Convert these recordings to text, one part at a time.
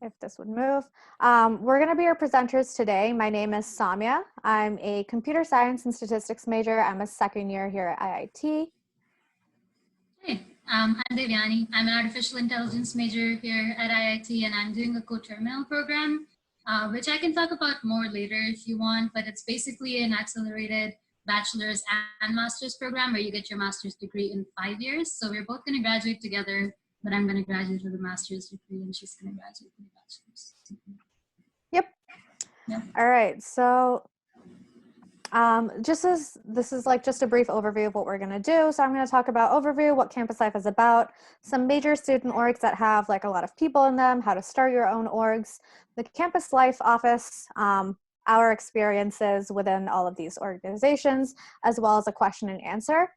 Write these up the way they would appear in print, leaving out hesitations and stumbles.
if this would move. We're going to be your presenters today. My name is Somya. I'm a computer science and statistics major. I'm a second year here at IIT. Hey, I'm Devyani. I'm an artificial intelligence major here at IIT, and I'm doing a co-terminal program, which I can talk about more later if you want, but it's basically an accelerated bachelor's and master's program where you get your master's degree in 5 years. So we're both going to graduate together, but I'm going to graduate with a master's degree and she's going to graduate with a bachelor's. Yep. Yeah. All right. So this is like just a brief overview of what we're going to do. So I'm going to talk about overview, what campus life is about, some major student orgs that have like a lot of people in them, how to start your own orgs, the campus life office, our experiences within all of these organizations, as well as a question and answer.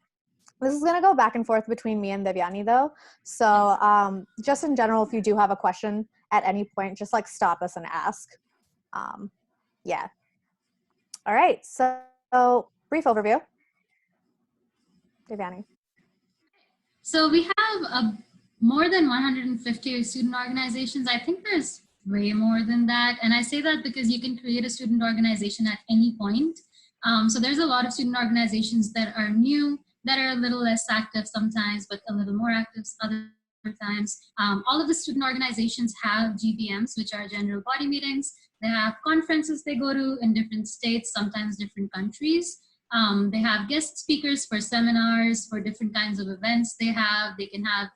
This is going to go back and forth between me and Devyani though. So just in general, if you do have a question at any point, just like stop us and ask. Yeah. All right, so brief overview. Devyani. So we have more than 150 student organizations. I think there's way more than that. And I say that because you can create a student organization at any point. So there's a lot of student organizations that are new, that are a little less active sometimes, but a little more active other times. All of the student organizations have GBMs, which are general body meetings. They have conferences they go to in different states, sometimes different countries. They have guest speakers for seminars, for different kinds of events they can have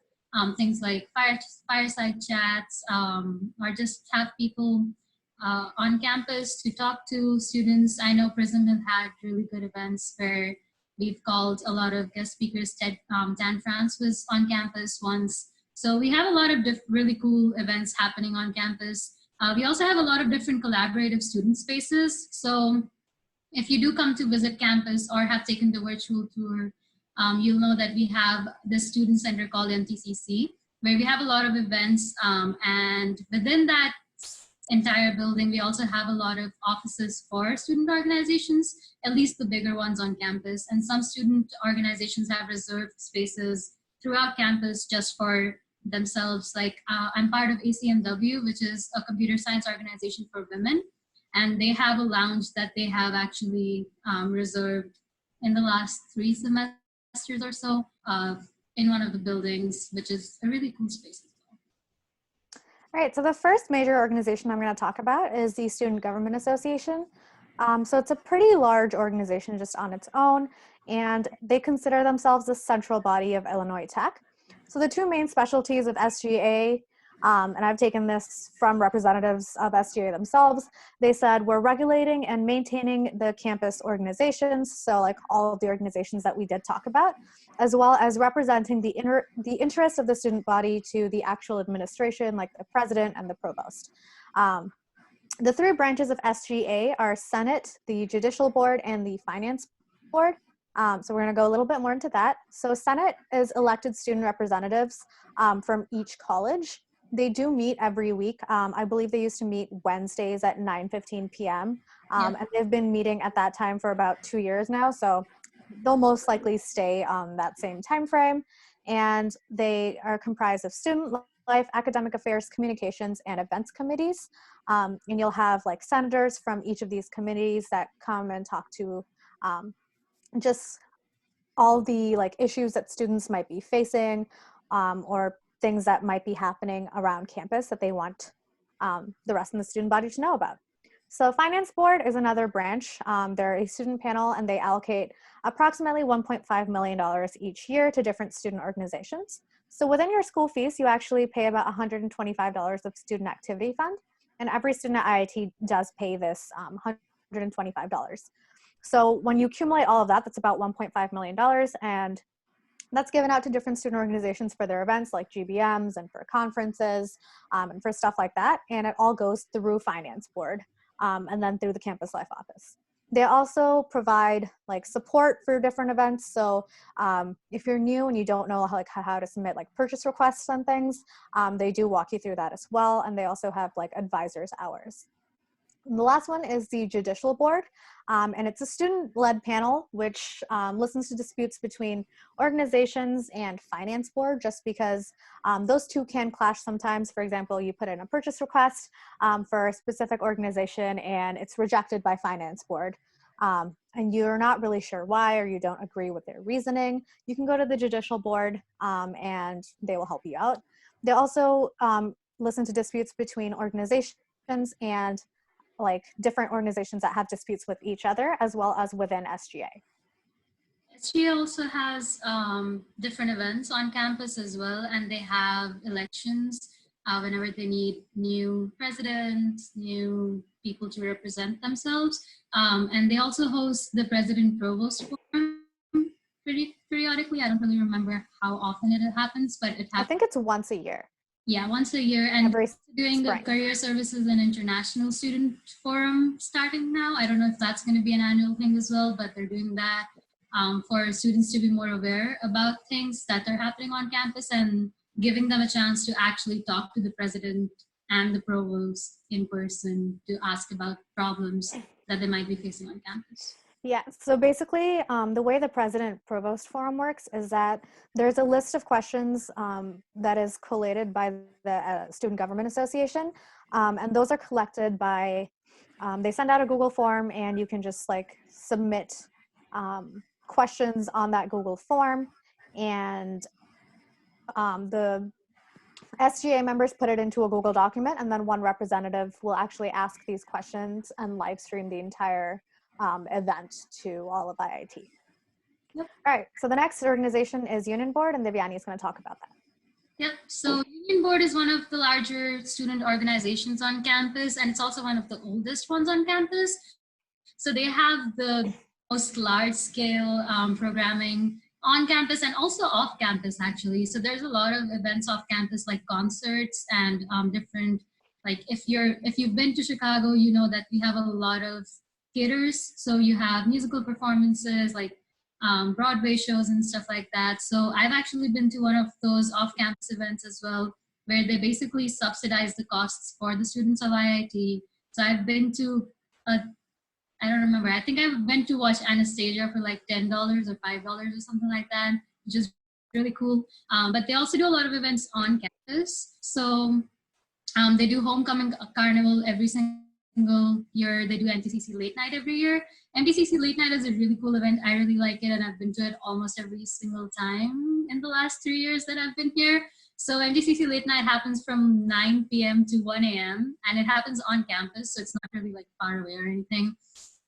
things like fireside chats, or just have people on campus to talk to students. I know Prism have had really good events where we've called a lot of guest speakers. Dan France was on campus once. So we have a lot of really cool events happening on campus. We also have a lot of different collaborative student spaces. So if you do come to visit campus or have taken the virtual tour, you'll know that we have the student center called MTCC, where we have a lot of events. And within that entire building, we also have a lot of offices for student organizations, at least the bigger ones on campus. And some student organizations have reserved spaces throughout campus just for themselves. Like I'm part of ACMW, which is a computer science organization for women. And they have a lounge that they have actually reserved in the last 3 semesters or so in one of the buildings, which is a really cool space as well. All right, so the first major organization I'm going to talk about is the Student Government Association. So it's a pretty large organization just on its own, and they consider themselves the central body of Illinois Tech. So the two main specialties of SGA, and I've taken this from representatives of SGA themselves, they said we're regulating and maintaining the campus organizations, so like all of the organizations that we did talk about, as well as representing the interests of the student body to the actual administration, like the president and the provost. The 3 branches of SGA are Senate, the Judicial Board, and the Finance Board. So we're going to go a little bit more into that. So Senate is elected student representatives from each college. They do meet every week. I believe they used to meet Wednesdays at 9:15 p.m. And they've been meeting at that time for about 2 years now. So they'll most likely stay on that same time frame. And they are comprised of student life, academic affairs, communications, and events committees. And you'll have like senators from each of these committees that come and talk to just all the like issues that students might be facing or things that might be happening around campus that they want the rest of the student body to know about. So Finance Board is another branch. They're a student panel and they allocate approximately $1.5 million each year to different student organizations. So within your school fees, you actually pay about $125 of student activity fund, and every student at IIT does pay this $125. So when you accumulate all of that, that's about $1.5 million, and that's given out to different student organizations for their events like GBMs and for conferences and for stuff like that. And it all goes through Finance Board and then through the Campus Life Office. They also provide like support for different events. So if you're new and you don't know how to submit like purchase requests and things, they do walk you through that as well. And they also have like advisors hours. The last one is the Judicial Board, and it's a student-led panel which listens to disputes between organizations and finance board, just because those two can clash sometimes. For example, you put in a purchase request for a specific organization and it's rejected by finance board, and you're not really sure why, or you don't agree with their reasoning. You can go to the Judicial Board and they will help you out. They also listen to disputes between organizations and like different organizations that have disputes with each other, as well as within SGA. SGA also has different events on campus as well, and they have elections whenever they need new presidents, new people to represent themselves. And they also host the President Provost Forum periodically. I don't really remember how often it happens, but it happens. I think it's once a year. Yeah, once a year, and doing the spring. Career Services and International Student Forum starting now. I don't know if that's going to be an annual thing as well, but they're doing that for students to be more aware about things that are happening on campus and giving them a chance to actually talk to the president and the provost in person to ask about problems that they might be facing on campus. Yeah, so basically the way the President Provost Forum works is that there's a list of questions that is collated by the Student Government Association, and those are collected by, they send out a Google form and you can just like submit questions on that Google form, and the SGA members put it into a Google document, and then one representative will actually ask these questions and live stream the entire event to all of IIT. Yep. All right, so the next organization is Union Board, and Devyani is going to talk about that. Yep, so Union Board is one of the larger student organizations on campus, and it's also one of the oldest ones on campus. So they have the most large-scale programming on campus and also off campus, actually. So there's a lot of events off campus, like concerts and different, like if you've been to Chicago, you know that we have a lot of theaters. So you have musical performances, like Broadway shows and stuff like that. So I've actually been to one of those off-campus events as well, where they basically subsidize the costs for the students of IIT. So I've been to I don't remember. I think I went to watch Anastasia for like $10 or $5 or something like that, which is really cool. But they also do a lot of events on campus. So they do Homecoming Carnival every single year. They do MTCC Late Night every year. MTCC Late Night is a really cool event. I really like it, and I've been to it almost every single time in the last 3 years that I've been here. So MTCC Late Night happens from 9 p.m. to 1 a.m. and it happens on campus, so it's not really like far away or anything.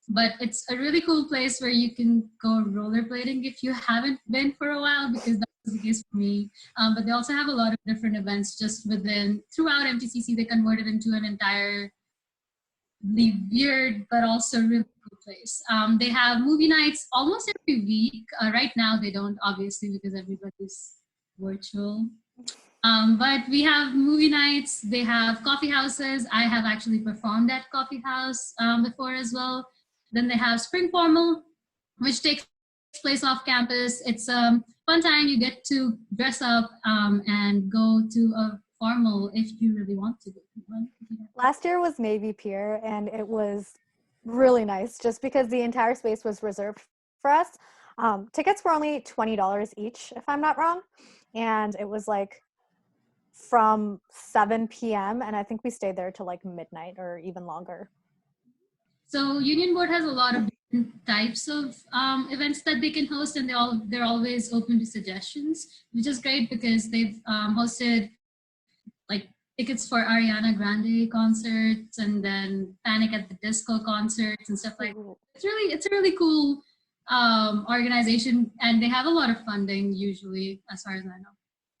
But it's a really cool place where you can go rollerblading if you haven't been for a while, because that was the case for me. But they also have a lot of different events just throughout MTCC. They converted into an entirely weird but also really cool place. They have movie nights almost every week. Right now they don't, obviously, because everybody's virtual. But we have movie nights. They have coffee houses. I have actually performed at coffee house before as well. Then they have Spring Formal, which takes place off campus. It's a fun time. You get to dress up and go to a formal if you really want to go to one. Last year was Navy Pier, and it was really nice just because the entire space was reserved for us. Tickets were only $20 each, if I'm not wrong. And it was like from 7 p.m. and I think we stayed there till like midnight or even longer. So Union Board has a lot of different types of events that they can host, and they're always open to suggestions, which is great because they've hosted like tickets for Ariana Grande concerts and then Panic at the Disco concerts and stuff like that. It's a really cool organization, and they have a lot of funding usually, as far as I know.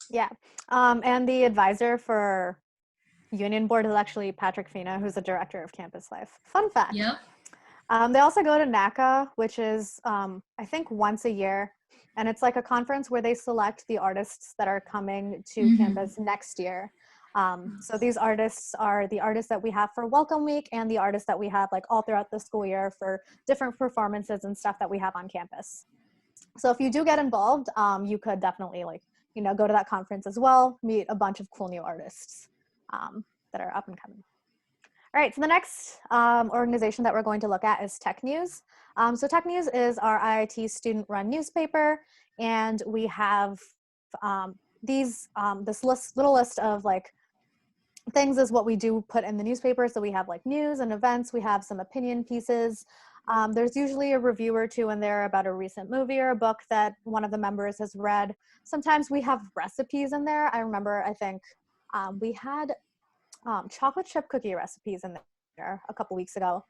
Yeah, and the advisor for Union Board is actually Patrick Fina, who's the director of Campus Life. Fun fact. Yep. They also go to NACA, which is, I think, once a year. And it's like a conference where they select the artists that are coming to campus next year. So these artists are the artists that we have for Welcome Week and the artists that we have like all throughout the school year for different performances and stuff that we have on campus. So if you do get involved, you could definitely go to that conference as well, meet a bunch of cool new artists that are up and coming. All right, so the next organization that we're going to look at is Tech News. So Tech News is our IIT student-run newspaper, and we have this little list of like things is what we do put in the newspaper. So we have like news and events, we have some opinion pieces. There's usually a review or two in there about a recent movie or a book that one of the members has read. Sometimes we have recipes in there. I remember, I think we had chocolate chip cookie recipes in there a couple weeks ago.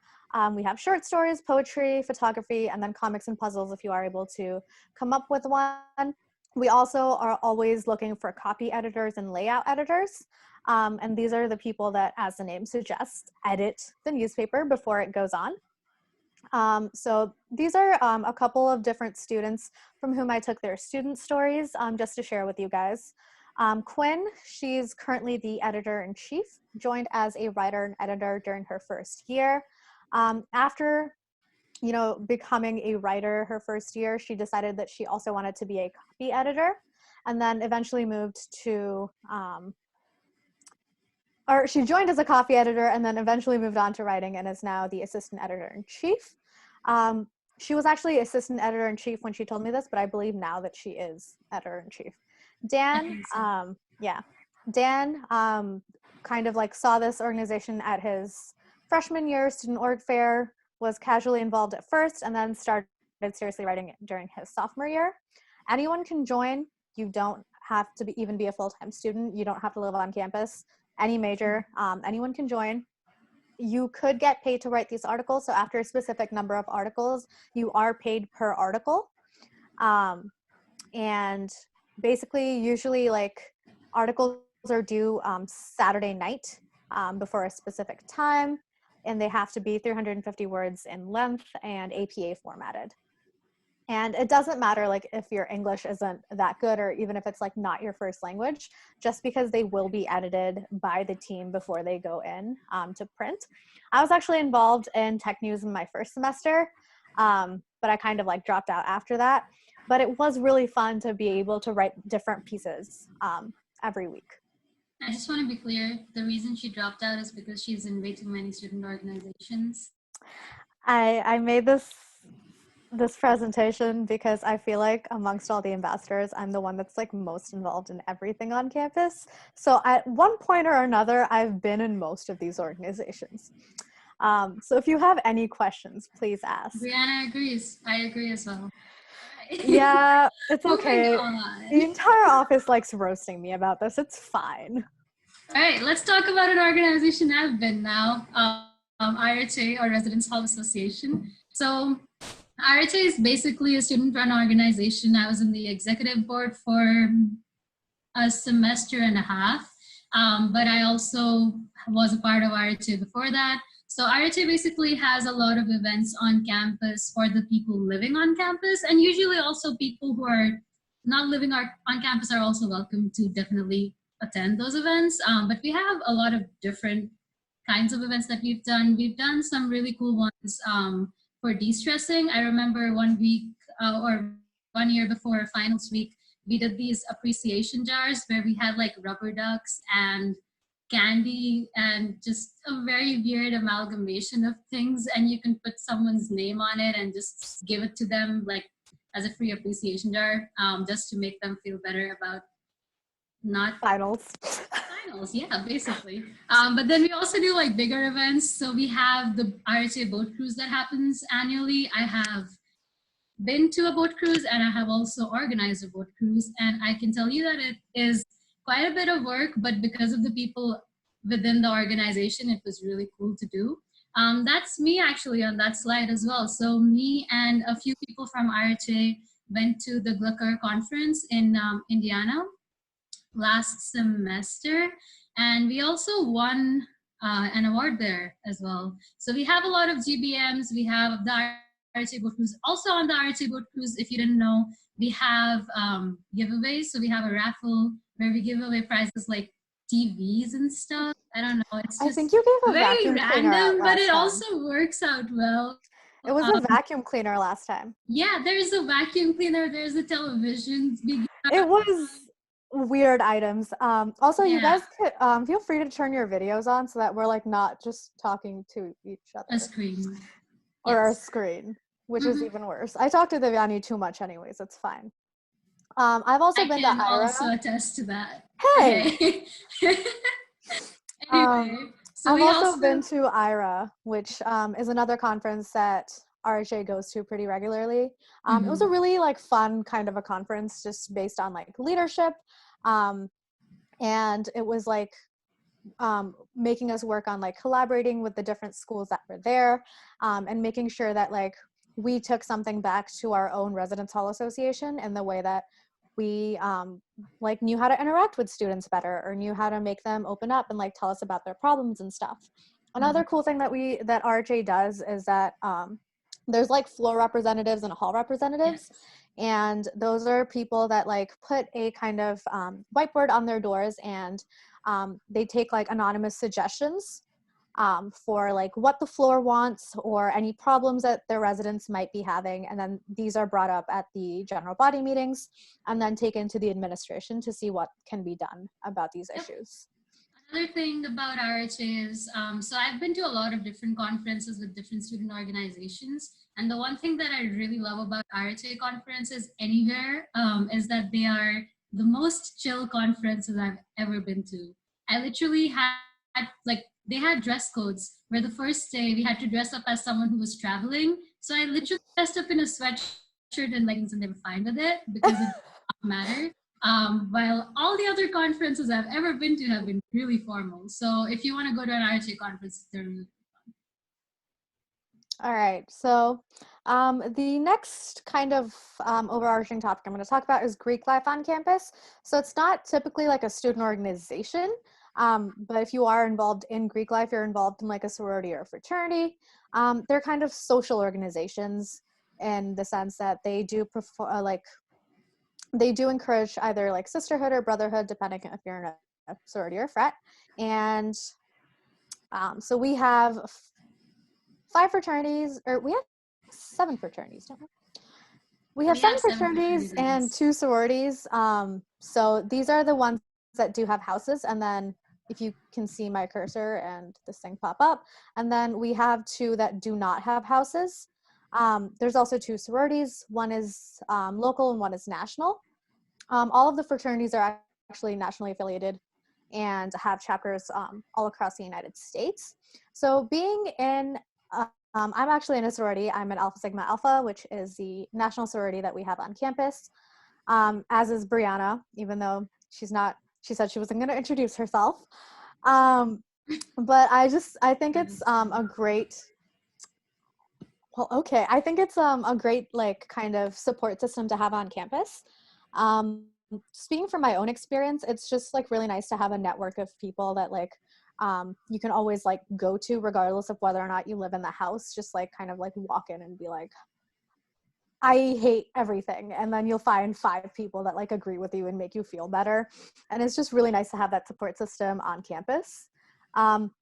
We have short stories, poetry, photography, and then comics and puzzles if you are able to come up with one. We also are always looking for copy editors and layout editors. And these are the people that, as the name suggests, edit the newspaper before it goes on. So these are a couple of different students from whom I took their student stories just to share with you guys. Quinn, she's currently the editor-in-chief, joined as a writer and editor during her first year. After becoming a writer her first year, she decided that she also wanted to be a copy editor, and then eventually moved to, or she joined as a copy editor and then eventually moved on to writing and is now the assistant editor-in-chief. She was actually assistant editor-in-chief when she told me this, but I believe now that she is editor-in-chief. Dan, Dan kind of like saw this organization at his freshman year student org fair, was casually involved at first, and then started seriously writing during his sophomore year. Anyone can join. You don't have to even be a full-time student. You don't have to live on campus. Any major, anyone can join. You could get paid to write these articles. So after a specific number of articles, you are paid per article. And basically, usually like articles are due Saturday night before a specific time, and they have to be 350 words in length and APA formatted. And it doesn't matter like if your English isn't that good, or even if it's like not your first language, just because they will be edited by the team before they go in to print. I was actually involved in Tech News in my first semester, but I kind of like dropped out after that. But it was really fun to be able to write different pieces every week. I just want to be clear, the reason she dropped out is because she's in way too many student organizations. I made this presentation because I feel like amongst all the ambassadors, I'm the one that's like most involved in everything on campus. So at one point or another, I've been in most of these organizations. So if you have any questions, please ask. Brianna agrees. I agree as well. Yeah, it's okay. Oh my God. The entire office likes roasting me about this. It's fine. All right, let's talk about an organization I've been now, IRTA, or Residence Hall Association. So IRTA is basically a student-run organization. I was in the executive board for a semester and a half, but I also was a part of IRTA before that. So IRTA basically has a lot of events on campus for the people living on campus, and usually also people who are not living on campus are also welcome to definitely attend those events. But we have a lot of different kinds of events that we've done. We've done some really cool ones for de-stressing. I remember 1 week or 1 year before finals week, we did these appreciation jars where we had like rubber ducks and candy and just a very weird amalgamation of things, and you can put someone's name on it and just give it to them like as a free appreciation jar, just to make them feel better about not finals. Yeah, basically. But then we also do like bigger events. So we have the IRTA boat cruise that happens annually. I have been to a boat cruise and I have also organized a boat cruise, and I can tell you that it is quite a bit of work, but because of the people within the organization, it was really cool to do. That's me actually on that slide as well. So me and a few people from IRTA went to the Glucker conference in Indiana last semester, and we also won an award there as well. So we have a lot of GBMs. We have the IRTA boat cruise. Also on the IRTA boat cruise, if you didn't know, we have giveaways. So we have a raffle where we give away prizes like TVs and stuff. I don't know. It's just I think you gave a very vacuum cleaner random, but it time. also works out well. It was a vacuum cleaner last time. Yeah, there's a vacuum cleaner. There's a television. It was weird items. Also, you Yeah, guys could feel free to turn your videos on so that we're like not just talking to each a other screen. or our Yes. screen, which is Hmm. even worse. I talk to Devyani too much anyways, it's fine. I've also I been to can IRA. also attest to that. Hey! Okay. Um, Anyway, so I've we also also, been to IRA, which is another conference that RHA goes to pretty regularly. It was a mhm. really like fun kind of a conference just based on like leadership. Um, and it was like making us work on like collaborating with the different schools that were there, and making sure that like we took something back to our own residence hall association in the way that we like knew how to interact with students better or knew how to make them open up and like tell us about their problems and stuff. Mhm. Another cool thing that RHA does is that there's like floor representatives and hall representatives, Yes. and those are people that like put a kind of whiteboard on their doors, and they take like anonymous suggestions for like what the floor wants or any problems that their residents might be having. And then these are brought up at the general body meetings and then taken to the administration to see what can be done about these Yep. issues. Another thing about RHA is, so I've been to a lot of different conferences with different student organizations. And the one thing that I really love about RHA conferences anywhere is that they are the most chill conferences I've ever been to. I literally had, like, they had dress codes where the first day we had to dress up as someone who was traveling. So I literally dressed up in a sweatshirt and leggings and they were fine with it because it did not matter. While all the other conferences I've ever been to have been really formal. So if you want to go to an RHA conference, they're really All right, so the next kind of overarching topic I'm going to talk about is Greek life on campus. So it's not typically like a student organization, but if you are involved in Greek life, you're involved in like a sorority or a fraternity. They're kind of social organizations in the sense that they do prefer, like they do encourage either like sisterhood or brotherhood, depending if you're in a sorority or a frat. And so we have 5 fraternities, or we have 7 fraternities, don't we? We have we seven have seven fraternities fraternities, I and guess. 2 sororities. So these are the ones that do have houses. And then if you can see my cursor and this thing pop up, and then we have 2 that do not have houses. There's also 2 sororities. One is local and one is national. All of the fraternities are actually nationally affiliated and have chapters all across the United States. So being in, I'm actually in a sorority. I'm in Alpha Sigma Alpha, which is the national sorority that we have on campus, as is Brianna, even though she's not, she said she wasn't going to introduce herself. But I think That it's is true. a great, well, okay. I think it's a great like kind of support system to have on campus. Speaking from my own experience, it's just like really nice to have a network of people that like you can always like go to regardless of whether or not you live in the house. Just like kind of like walk in and be like, I hate everything, and then you'll find 5 people that like agree with you and make you feel better. And it's just really nice to have that support system on campus. Um,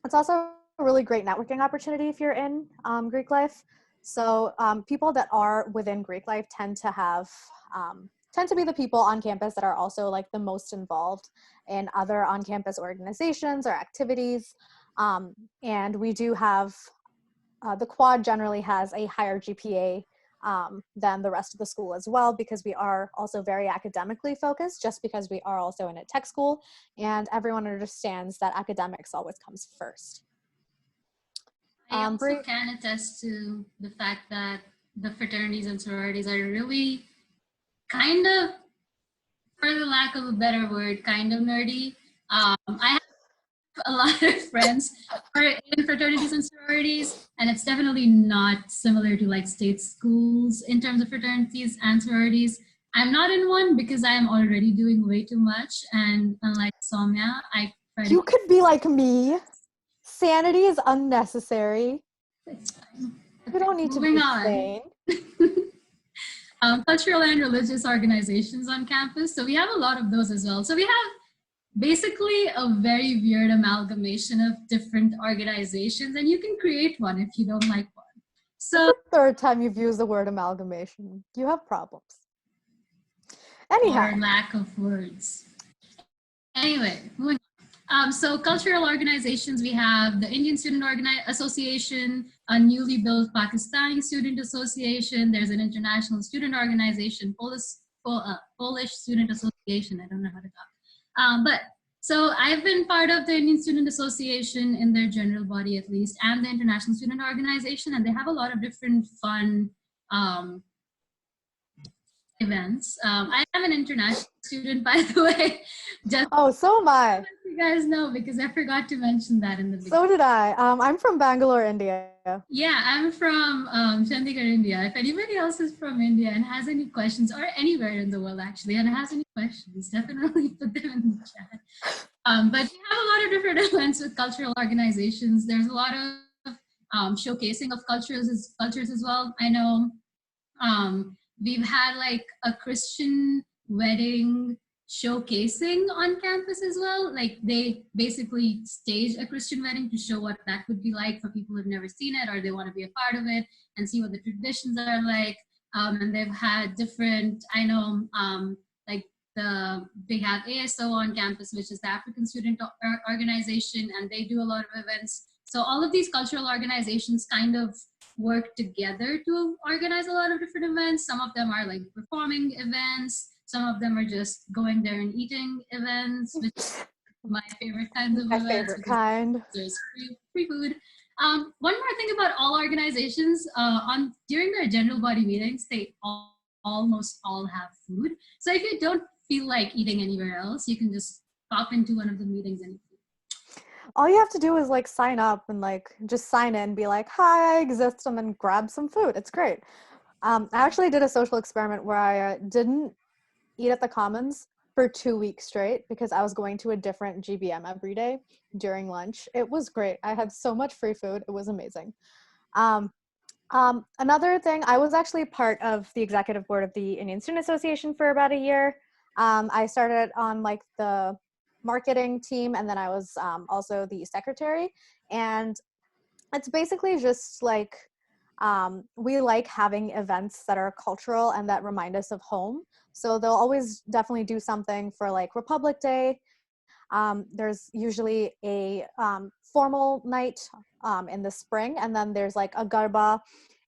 it's also a really great networking opportunity if you're in Greek life. So people that are within Greek life tend to be the people on campus that are also like the most involved in other on-campus organizations or activities. And we do have the quad generally has a higher GPA than the rest of the school as well, because we are also very academically focused, just because we are also in a tech school and everyone understands that academics always comes first. I also Brie, can attest to the fact that the fraternities and sororities are really kind of, for the lack of a better word, kind of nerdy. I have a lot of friends who are in fraternities and sororities, and it's definitely not similar to like state schools in terms of fraternities and sororities. I'm not in one because I am already doing way too much, and unlike Somya, I try to you keep could be like me. Sanity is unnecessary. it's fine. You Okay, don't need to moving be on. sane. Cultural and religious organizations on campus. So we have a lot of those as well. So we have basically a very weird amalgamation of different organizations, and you can create one if you don't like one. It's So the 3rd time you've used the word amalgamation. You have problems. Anyhow. or lack of words. Anyway, moving on. So cultural organizations, we have the Indian Student Association, a newly built Pakistani Student Association. There's an international student organization, Polish Student Association. I don't know how to talk. But so I've been part of the Indian Student Association in their general body at least, and the International Student Organization, and they have a lot of different fun um, events. I am an international student, by the way. Just Oh, so am I. so you guys know, because I forgot to mention that in the beginning. So did I. I'm from Bangalore, India. Yeah, I'm from Chandigarh, India. If anybody else is from India and has any questions, or anywhere in the world actually, and has any questions, definitely put them in the chat. But we have a lot of different events with cultural organizations. There's a lot of showcasing of cultures as well. I know we've had like a Christian wedding showcasing on campus as well. Like they basically stage a Christian wedding to show what that would be like for people who've never seen it or they want to be a part of it and see what the traditions are like. And they've had different, I know, like they have ASO on campus, which is the African Student Organization, and they do a lot of events. So all of these cultural organizations kind of work together to organize a lot of different events. Some of them are like performing events. Some of them are just going there and eating events, which is my favorite kinds of My events. favorite kind. There's free food. One more thing about all organizations, during their general body meetings, they almost all have food. So if you don't feel like eating anywhere else, you can just pop into one of the meetings and eat. All you have to do is like sign up and like just sign in, be like, hi, I exist, and then grab some food. It's great. I actually did a social experiment where I didn't eat at the Commons for 2 weeks straight because I was going to a different GBM every day during lunch. It was great. I had so much free food. It was amazing. Another thing, I was actually part of the executive board of the Indian Student Association for about a year. I started on like the marketing team, and then I was also the secretary. And it's basically just like we like having events that are cultural and that remind us of home. So they'll always definitely do something for like Republic Day. There's usually a formal night in the spring, and then there's like a garba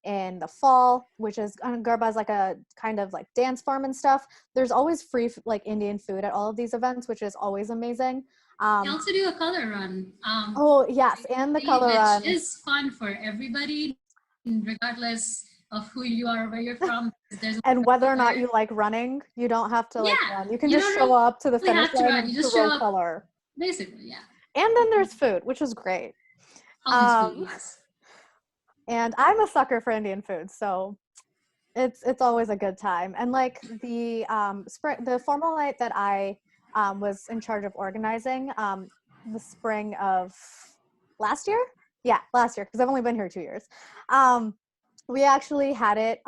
in the fall, which is garba is like a kind of like dance form and stuff. There's always free like Indian food at all of these events, which is always amazing. They also do a color run. Oh yes, and the color run, which is fun for everybody, regardless of who you are or where you're from. There's and whether or not you like running, you don't have to like run. You can just show up to the finish line and you just show up, color. basically, yeah. And then there's food, which is great. Always food, yes. And I'm a sucker for Indian food, so it's always a good time. And like the the formal night that I was in charge of organizing, the spring of last year, last year, because I've only been here 2 years. We actually had it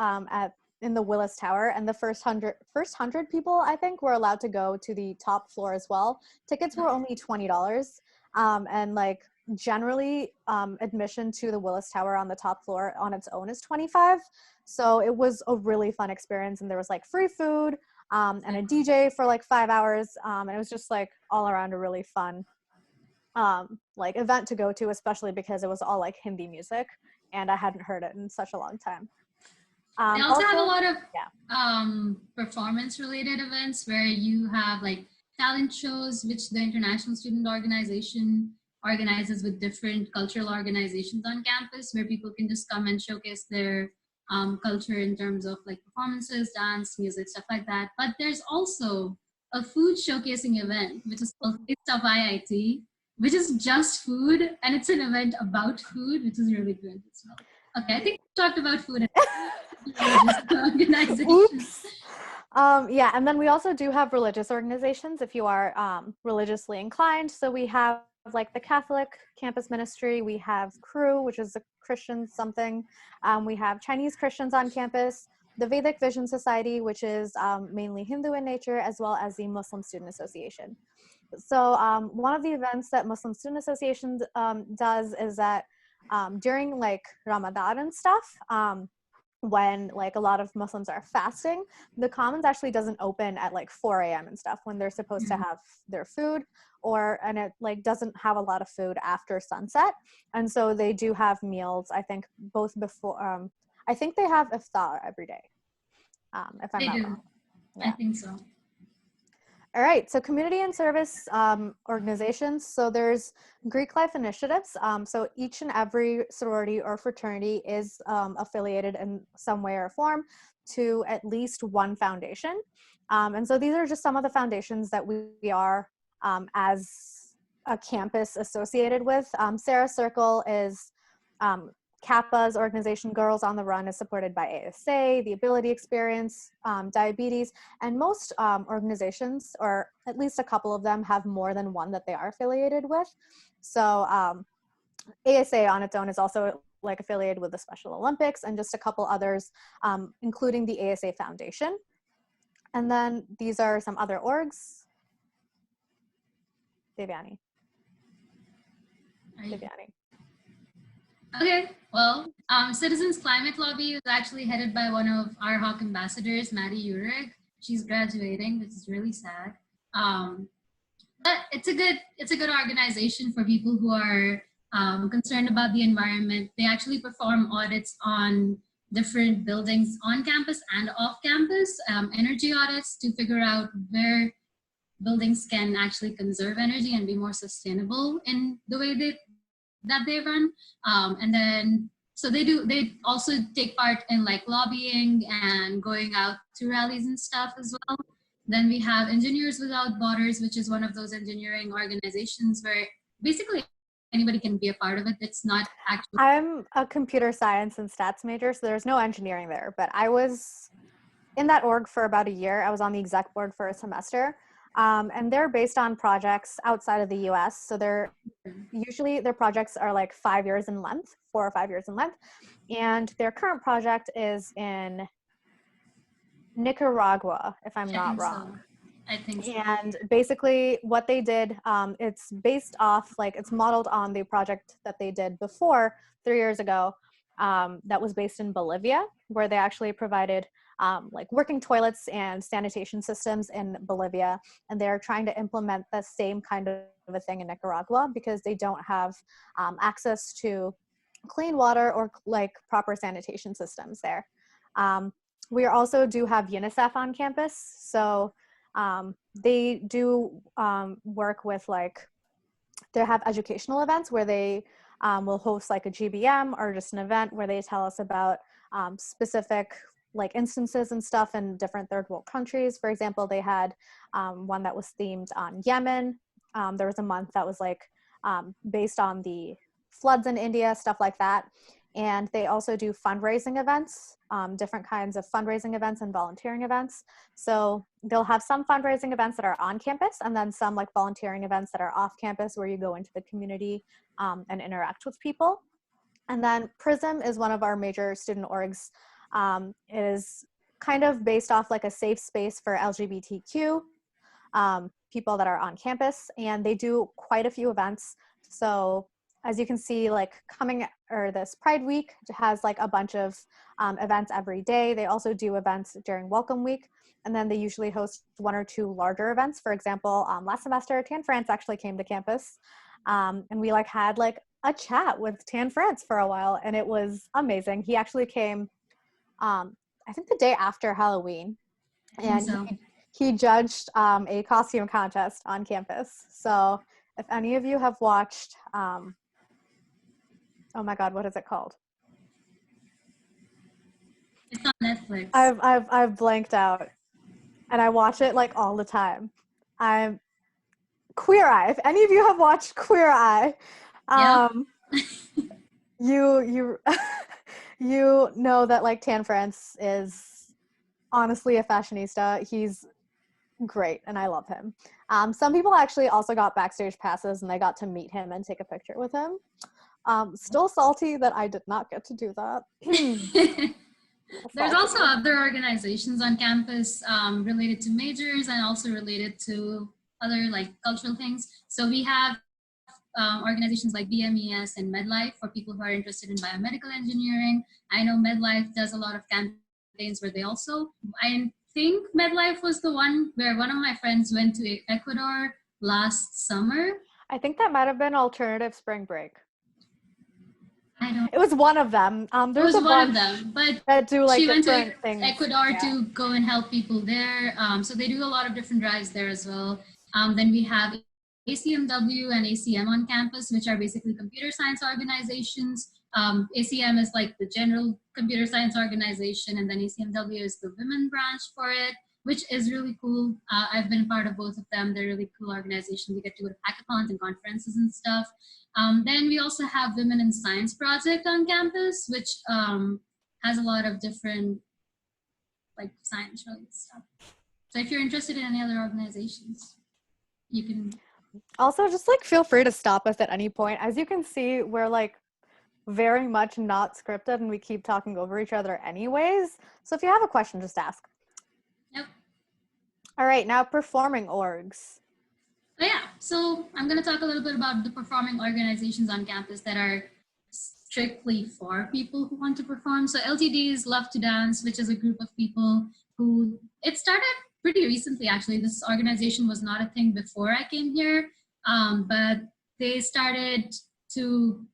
in the Willis Tower, and the first 100 people, I think, were allowed to go to the top floor as well. Tickets were only $20, and like generally admission to the Willis Tower on the top floor on its own is $25. So it was a really fun experience, and there was like free food and a DJ for like 5 hours, and it was just like all around a really fun like event to go to, especially because it was all like Hindi music, and I hadn't heard it in such a long time. They also have a lot of performance-related events where you have like talent shows, which the International Student Organization organizes with different cultural organizations on campus, where people can just come and showcase their culture in terms of like performances, dance, music, stuff like that. But there's also a food showcasing event, which is called Taste of IIT, which is just food, and it's an event about food, which is really good as well. Okay, I think we talked about food and organizations. Oops. Yeah, and then we also do have religious organizations if you are religiously inclined. So we have like the Catholic campus ministry, we have Crew, which is a Christian something. We have Chinese Christians on campus, the Vedic Vision Society, which is mainly Hindu in nature, as well as the Muslim Student Association. So one of the events that Muslim Student Association does is that during like Ramadan and stuff, when like a lot of Muslims are fasting, the commons actually doesn't open at like 4 a.m. and stuff when they're supposed to have their food, and it like doesn't have a lot of food after sunset. And so they do have meals, I think both before, I think they have iftar every day, if I'm They not do. wrong. I Yeah. think so. All right, so community and service organizations. So there's Greek life initiatives. So each and every sorority or fraternity is affiliated in some way or form to at least one foundation. And so these are just some of the foundations that we are as a campus associated with. Sarah Circle is Kappa's organization, Girls on the Run, is supported by ASA, the Ability Experience, Diabetes, and most organizations, or at least a couple of them, have more than one that they are affiliated with. So ASA on its own is also like affiliated with the Special Olympics and just a couple others, including the ASA Foundation. And then these are some other orgs. Devyani. Devyani. Okay, well, Citizens Climate Lobby is actually headed by one of our Hawk ambassadors, Maddie Urich. She's graduating, which is really sad. But it's a good organization for people who are concerned about the environment. They actually perform audits on different buildings on campus and off campus, energy audits to figure out where buildings can actually conserve energy and be more sustainable in the way that they run. And then, so they also take part in like lobbying and going out to rallies and stuff as well. Then we have Engineers Without Borders, which is one of those engineering organizations where basically anybody can be a part of it. It's not actually. I'm a computer science and stats major, so there's no engineering there, but I was in that org for about a year. I was on the exec board for a semester. And they're based on projects outside of the US. So usually their projects are like 5 years in length, 4 or 5 years in length. And their current project is in Nicaragua, if I'm not wrong. I think so. And basically what they did, it's based off, like it's modeled on the project that they did before 3 years ago, that was based in Bolivia, where they actually provided like working toilets and sanitation systems in Bolivia. And they're trying to implement the same kind of a thing in Nicaragua because they don't have access to clean water or like proper sanitation systems there. We also do have UNICEF on campus. So they do work with like, they have educational events where they will host like a GBM or just an event where they tell us about specific like instances and stuff in different third world countries. For example, they had one that was themed on Yemen. There was a month that was like based on the floods in India, stuff like that. And they also do fundraising events, different kinds of fundraising events and volunteering events. So they'll have some fundraising events that are on campus and then some like volunteering events that are off campus where you go into the community and interact with people. And then PRISM is one of our major student orgs. It is kind of based off like a safe space for LGBTQ people that are on campus, and they do quite a few events. So as you can see, like this Pride Week has like a bunch of events every day. They also do events during Welcome Week, and then they usually host 1 or 2 larger events. For example, last semester, Tan France actually came to campus, and we like had like a chat with Tan France for a while, and it was amazing. He actually came, I think the day after Halloween, and he judged a costume contest on campus. So if any of you have watched, oh my God, what is it called? It's on Netflix. I've blanked out, and I watch it like all the time. I'm Queer Eye. If any of you have watched Queer Eye, you you know that like Tan France is honestly a fashionista. He's great, and I love him. Some people actually also got backstage passes, and they got to meet him and take a picture with him. Still salty that I did not get to do that. There's also other organizations on campus related to majors and also related to other like cultural things. So we have organizations like BMES and MedLife for people who are interested in biomedical engineering. I know MedLife does a lot of campaigns where they also, I think MedLife was the one where one of my friends went to Ecuador last summer. I think that might have been Alternative Spring Break. I don't. It was one of them. It was one of them, but that do like she went to different things. Ecuador to go and help people there. So they do a lot of different drives there as well. Then we have ACMW and ACM on campus, which are basically computer science organizations. ACM is like the general computer science organization, and then ACMW is the women branch for it, which is really cool. I've been part of both of them. They're really cool organizations. We get to go to hackathons and conferences and stuff. Then we also have Women in Science Project on campus, which has a lot of different like science related stuff. So if you're interested in any other organizations, you can. Also, just like feel free to stop us at any point. As you can see, we're like very much not scripted and we keep talking over each other anyways. So if you have a question, just ask. Yep. All right, now performing orgs. Oh, yeah, so I'm going to talk a little bit about the performing organizations on campus that are strictly for people who want to perform. So LTD is Love to Dance, which is a group of people who, it started pretty recently actually. This organization was not a thing before I came here, but they started to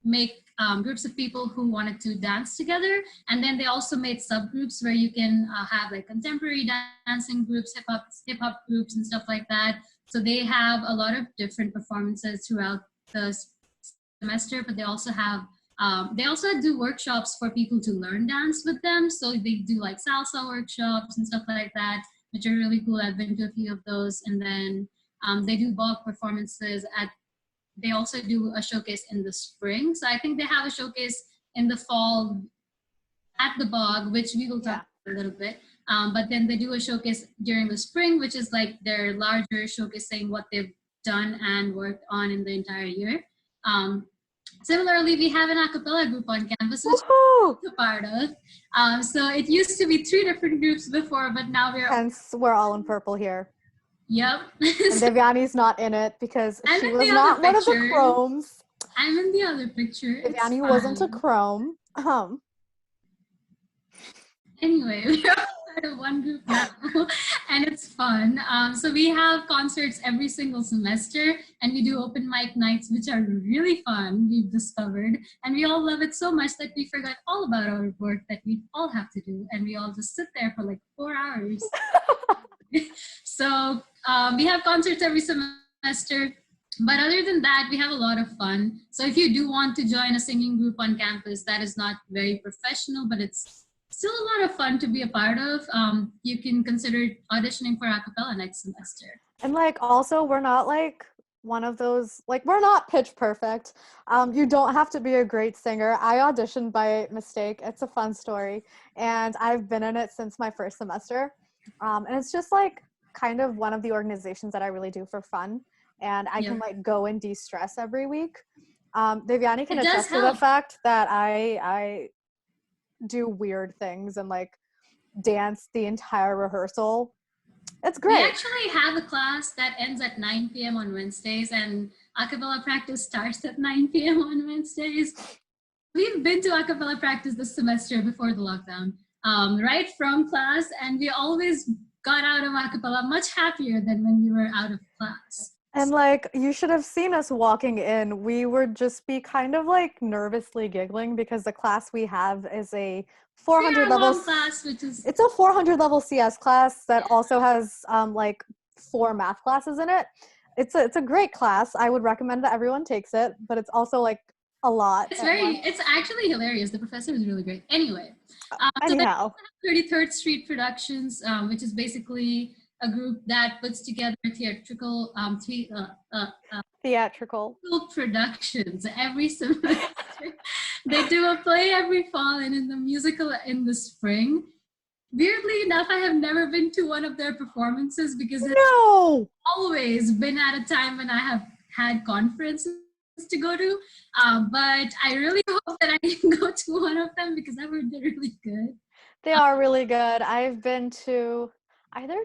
make groups of people who wanted to dance together. And then they also made subgroups where you can have like contemporary dancing groups, hip hop groups and stuff like that. So they have a lot of different performances throughout the semester, but they also have, they also do workshops for people to learn dance with them. So they do like salsa workshops and stuff like that, which are really cool. I've been to a few of those. And then they do ball performances they also do a showcase in the spring. So I think they have a showcase in the fall at the Bog, which we will talk about a little bit. But then they do a showcase during the spring, which is like their larger showcasing what they've done and worked on in the entire year. Similarly, we have an a cappella group on campus, which we're a part of. So it used to be 3 different groups before, but now Hence, we're all in purple here. Yep. And Devyani's not in it because she was not one of the chromes. I'm in the other picture. Devyani wasn't a chrome. Anyway, we're all part of one group now, and it's fun. So we have concerts every single semester, and we do open mic nights, which are really fun, we've discovered. And we all love it so much that we forgot all about our work that we all have to do, and we all just sit there for like 4 hours. So we have concerts every semester, but other than that, we have a lot of fun. So if you do want to join a singing group on campus that is not very professional, but it's still a lot of fun to be a part of, you can consider auditioning for a cappella next semester. And like also, we're not like one of those, like we're not pitch perfect. You don't have to be a great singer. I auditioned by mistake. It's a fun story. And I've been in it since my first semester. And it's just like kind of one of the organizations that I really do for fun. And I can like go and de-stress every week. Devyani can attest to the fact that I do weird things and like dance the entire rehearsal. It's great. We actually have a class that ends at 9 p.m. on Wednesdays, and a cappella practice starts at 9 p.m. on Wednesdays. We've been to a cappella practice this semester before the lockdown, right from class, and we always got out of a cappella much happier than when we were out of class. And like, you should have seen us walking in. We would just be kind of like nervously giggling because the class we have is a 400 level class, which is it's a 400 level CS class that also has like 4 math classes in it. It's a great class. I would recommend that everyone takes it, but it's also like a lot. It's actually hilarious. The professor is really great. Anyway, anyhow, so 33rd Street Productions, which is basically a group that puts together theatrical productions every semester. They do a play every fall and in the musical in the spring. Weirdly enough, I have never been to one of their performances because it's always been at a time when I have had conferences to go to. But I really hope that I can go to one of them because I've heard they're really good. They are really good. I've been to either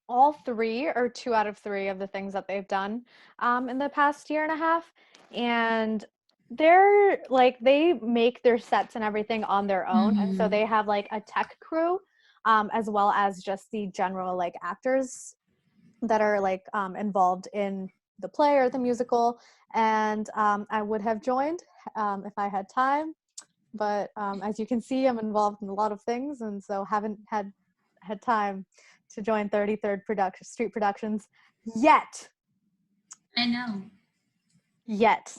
all three or 2 out of 3 of the things that they've done in the past year and a half. And they're like, they make their sets and everything on their own. And so they have like a tech crew, as well as just the general like actors that are like involved in the play or the musical. And I would have joined if I had time. But as you can see, I'm involved in a lot of things, and so haven't had time to join 33rd Street Productions yet. I know. Yet.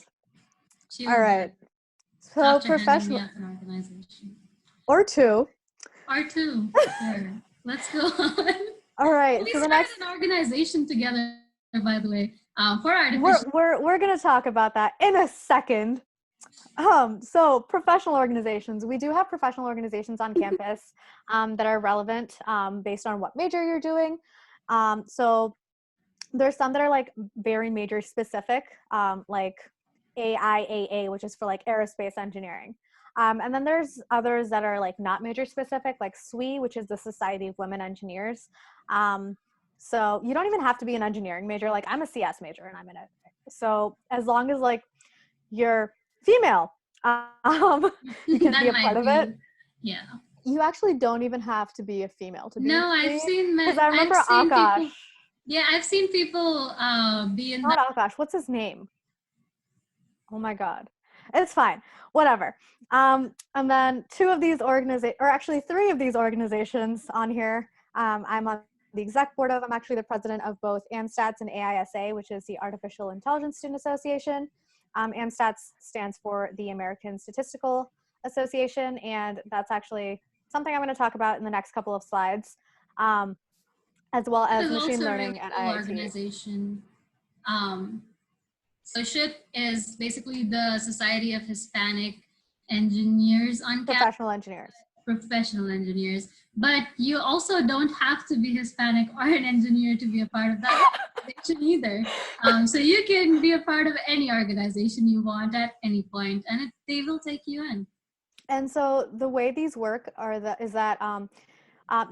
She All will right. get So after handing me professional up an organization. or 2. Or 2. Sure. Let's go on. All right. We So the started next an organization together, by the way, for we're artificial. we're going to talk about that in a second. So professional organizations, we do have professional organizations on campus that are relevant based on what major you're doing. So there's some that are like very major specific, like AIAA, which is for like aerospace engineering. And then there's others that are like not major specific, like SWE, which is the Society of Women Engineers. So you don't even have to be an engineering major. Like I'm a CS major and I'm in it. So as long as like you're female, you can be a part of it. Yeah. You actually don't even have to be a female to be. No, I've seen because I remember Akash. People, yeah, I've seen people be in not Akash. What's his name? Oh my God. It's fine. Whatever. And then 2 of these organizations, or actually 3 of these organizations on here, I'm on the exec board of. I'm actually the president of both AMSTATS and AISA, which is the Artificial Intelligence Student Association. AMSTATS stands for the American Statistical Association, and that's actually something I'm going to talk about in the next couple of slides, as well as machine learning at IIT. Organization. So SHIP is basically the Society of Hispanic Engineers on Professional engineers. Professional engineers. But you also don't have to be Hispanic or an engineer to be a part of that organization either. So you can be a part of any organization you want at any point, and they will take you in. And so the way these work is that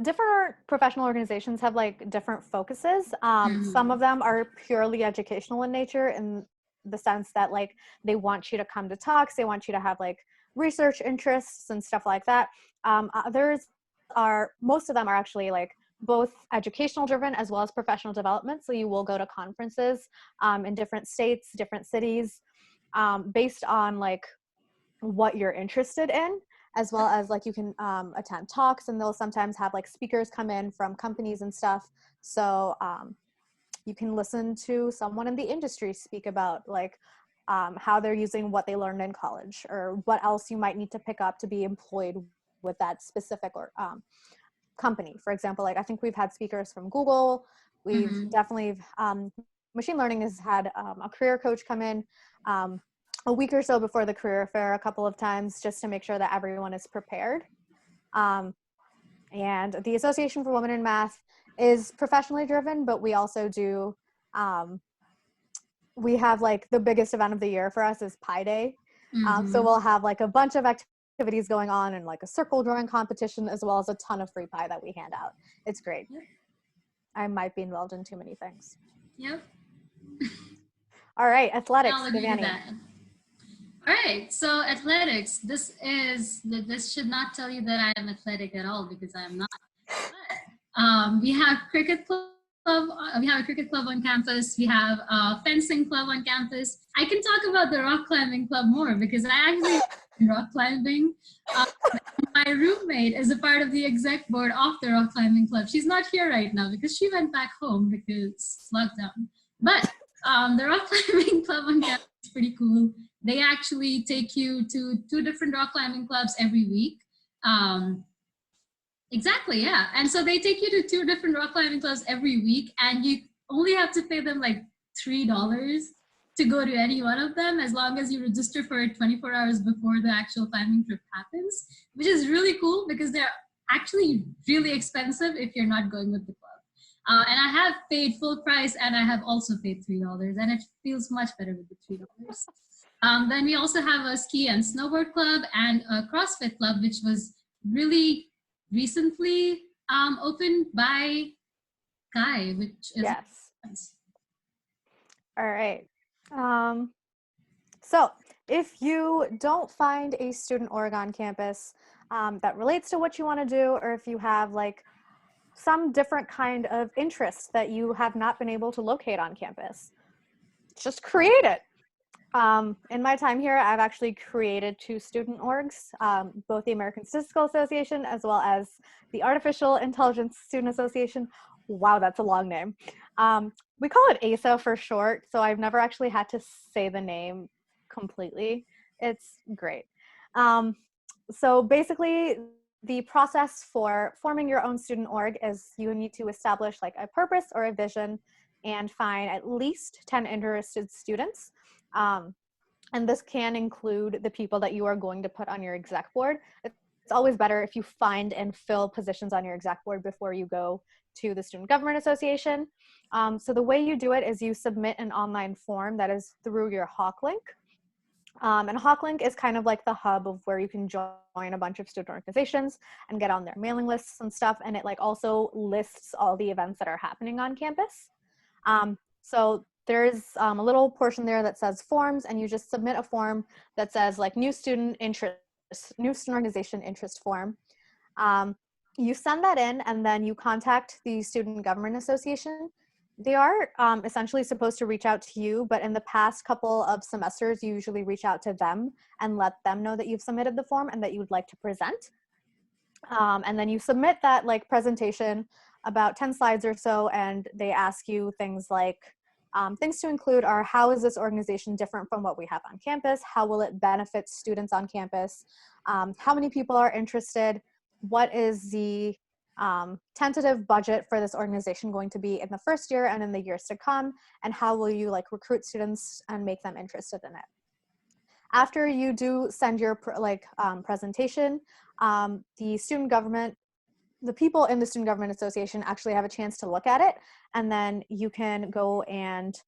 different professional organizations have like different focuses. Some of them are purely educational in nature, in the sense that like they want you to come to talks, they want you to have like research interests and stuff like that. Most of them are actually like both educational driven as well as professional development. So you will go to conferences in different states, different cities, based on like what you're interested in, as well as like you can attend talks, and they'll sometimes have like speakers come in from companies and stuff. So you can listen to someone in the industry speak about like how they're using what they learned in college, or what else you might need to pick up to be employed with that specific or company. For example, like I think we've had speakers from Google. We've definitely machine learning has had a career coach come in a week or so before the career fair a couple of times, just to make sure that everyone is prepared. And the Association for Women in Math is professionally driven, but we also do, we have like the biggest event of the year for us is Pi Day. So we'll have like a bunch of activities going on, and like a circle drawing competition, as well as a ton of free pie that we hand out. It's great. Yep. I might be involved in too many things. Yep. All right, athletics, Devyani. All right, so athletics. This should not tell you that I am athletic at all, because I am not. But, we have cricket club. We have a cricket club on campus. We have a fencing club on campus. I can talk about the rock climbing club more, because I actually rock climbing. My roommate is a part of the exec board of the rock climbing club. She's not here right now because she went back home because lockdown. But the rock climbing club on campus is pretty cool. They actually take you to 2 different rock climbing clubs every week. Exactly, yeah. And so they take you to 2 different rock climbing clubs every week, and you only have to pay them like $3 to go to any one of them, as long as you register for it 24 hours before the actual climbing trip happens, which is really cool, because they're actually really expensive if you're not going with the club. And I have paid full price, and I have also paid $3, and it feels much better with the $3. Then we also have a ski and snowboard club and a CrossFit club, which was really recently opened by Kai, which is Yes. All right. So if you don't find a student org on campus that relates to what you want to do, or if you have like some different kind of interest that you have not been able to locate on campus, just create it. In my time here, I've actually created 2 student orgs, both the American Statistical Association as well as the Artificial Intelligence Student Association. Wow, that's a long name. We call it ASA for short, so I've never actually had to say the name completely. It's great. So basically, the process for forming your own student org is you need to establish like a purpose or a vision and find at least 10 interested students. And this can include the people that you are going to put on your exec board. It's always better if you find and fill positions on your exec board before you go to the Student Government Association. So the way you do it is you submit an online form that is through your Hawk link. And Hawk link is kind of like the hub of where you can join a bunch of student organizations and get on their mailing lists and stuff. And it like also lists all the events that are happening on campus. So there's a little portion there that says forms, and you just submit a form that says like new student organization interest form. You send that in, and then you contact the Student Government Association. They are essentially supposed to reach out to you, but in the past couple of semesters, you usually reach out to them and let them know that you've submitted the form and that you would like to present. And then you submit that like presentation, about 10 slides or so, and they ask you things like, things to include are, how is this organization different from what we have on campus? How will it benefit students on campus? How many people are interested? What is the tentative budget for this organization going to be in the first year and in the years to come? And how will you like recruit students and make them interested in it? After you do send your presentation, the student government, the people in the Student Government Association actually have a chance to look at it, and then you can go and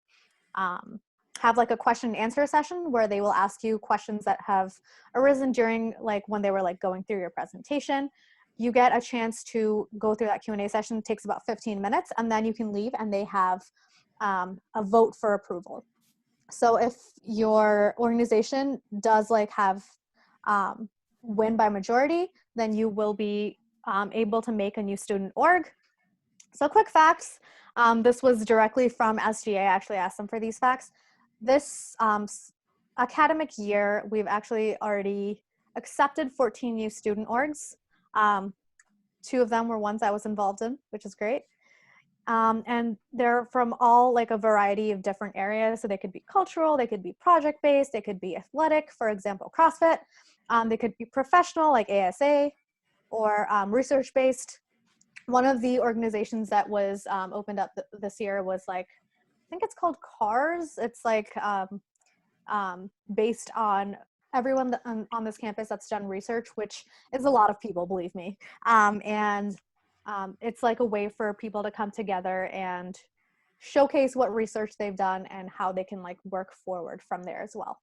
have like a question and answer session where they will ask you questions that have arisen during like when they were like going through your presentation. You get a chance to go through that Q&A session. It takes about 15 minutes, and then you can leave, and they have a vote for approval. So if your organization does like have win by majority, then you will be able to make a new student org. So quick facts. This was directly from SGA. I actually asked them for these facts. This academic year, we've actually already accepted 14 new student orgs. 2 of them were ones I was involved in, which is great. And they're from all like a variety of different areas. So they could be cultural, they could be project-based, they could be athletic, for example, CrossFit. They could be professional like ASA, or research-based. One of the organizations that was opened up this year was like, I think it's called CARS. It's like based on everyone on this campus that's done research, which is a lot of people, believe me. It's like a way for people to come together and showcase what research they've done and how they can like work forward from there as well.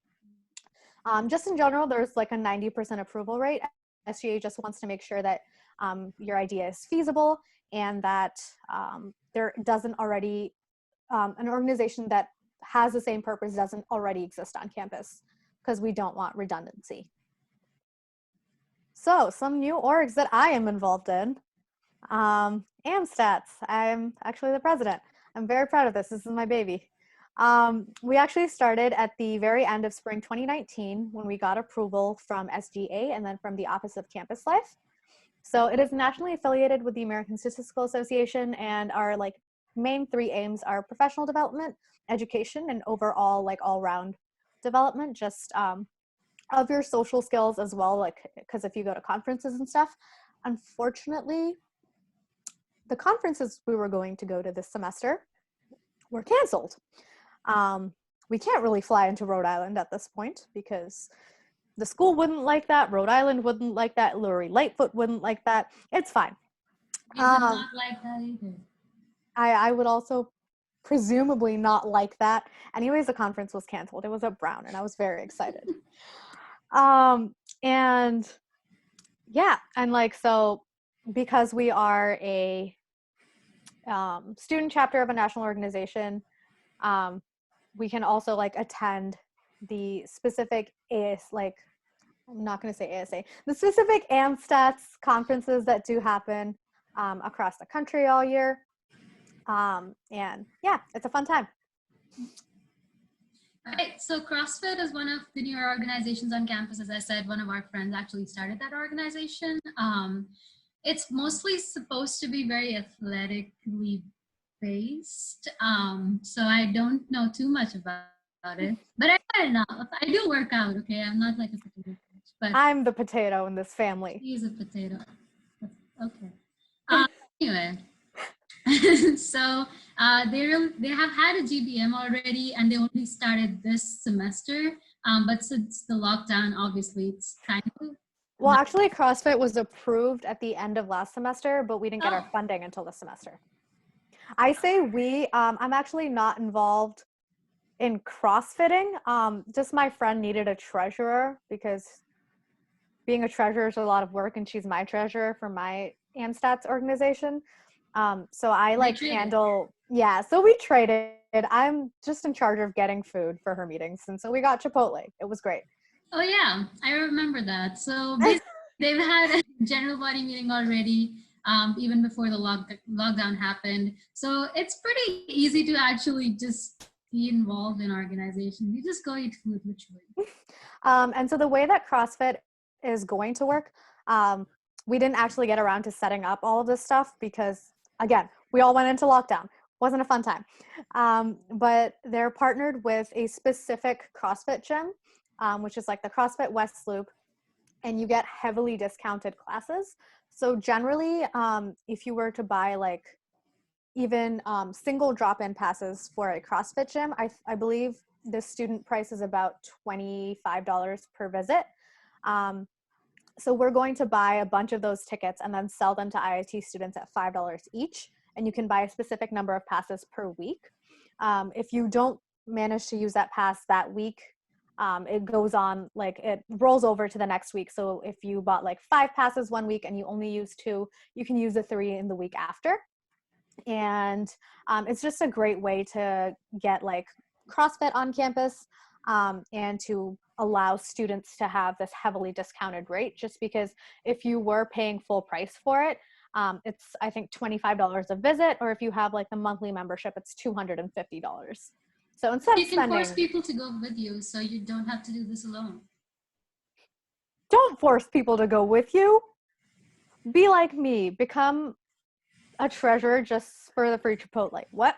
Just in general, there's like a 90% approval rate. SGA just wants to make sure that your idea is feasible and that there doesn't already, an organization that has the same purpose doesn't already exist on campus, because we don't want redundancy. So some new orgs that I am involved in. AMSTATS, I'm actually the president. I'm very proud of this. This is my baby. We actually started at the very end of spring 2019 when we got approval from SGA and then from the Office of Campus Life. So it is nationally affiliated with the American Statistical Association, and our like main 3 aims are professional development, education, and overall like all-round development, just of your social skills as well, like because if you go to conferences and stuff, unfortunately, the conferences we were going to go to this semester were canceled. We can't really fly into Rhode Island at this point because the school wouldn't like that, Rhode Island wouldn't like that, Lori Lightfoot wouldn't like that. It's fine. We would not like that either. I would also presumably not like that. Anyways, the conference was canceled. It was at Brown, and I was very excited. And yeah, and like, so because we are a student chapter of a national organization, we can also like attend the specific I'm not going to say ASA, the specific AMSTATS conferences that do happen across the country all year. And yeah, it's a fun time. All right, so CrossFit is one of the newer organizations on campus. As I said, one of our friends actually started that organization. It's mostly supposed to be very athletically based. So I don't know too much about it, but I know enough. I do work out, okay? I'm not like a potato coach, but I'm the potato in this family. he's a potato. Okay. Anyway, so they have had a GBM already, and they only started this semester. But since the lockdown, obviously, it's kind of. Well, actually, CrossFit was approved at the end of last semester, but we didn't get our funding until this semester. I say we. I'm actually not involved in CrossFitting. Just my friend needed a treasurer because being a treasurer is a lot of work, and she's my treasurer for my AMSTATS organization. So I like handle, so we traded. I'm just in charge of getting food for her meetings. And so we got Chipotle. It was great. Oh yeah, I remember that. So they've had a general body meeting already, even before the lockdown happened. So it's pretty easy to actually just be involved in organization. You just go eat food, literally. And so the way that CrossFit is going to work, we didn't actually get around to setting up all of this stuff because, again, we all went into lockdown. Wasn't a fun time. But they're partnered with a specific CrossFit gym, which is like the CrossFit West Loop, and you get heavily discounted classes. So generally, if you were to buy like even single drop-in passes for a CrossFit gym, I believe the student price is about $25 per visit. So we're going to buy a bunch of those tickets and then sell them to IIT students at $5 each. And you can buy a specific number of passes per week. If you don't manage to use that pass that week, it goes on, like it rolls over to the next week. So if you bought like 5 passes one week and you only use 2, you can use the 3 in the week after. And it's just a great way to get like CrossFit on campus and to allow students to have this heavily discounted rate, just because if you were paying full price for it, it's I think $25 a visit, or if you have like the monthly membership, it's $250. So instead you of spending, can force people to go with you, so you don't have to do this alone. Don't force people to go with you. Be like me. Become a treasurer just for the free Chipotle. What?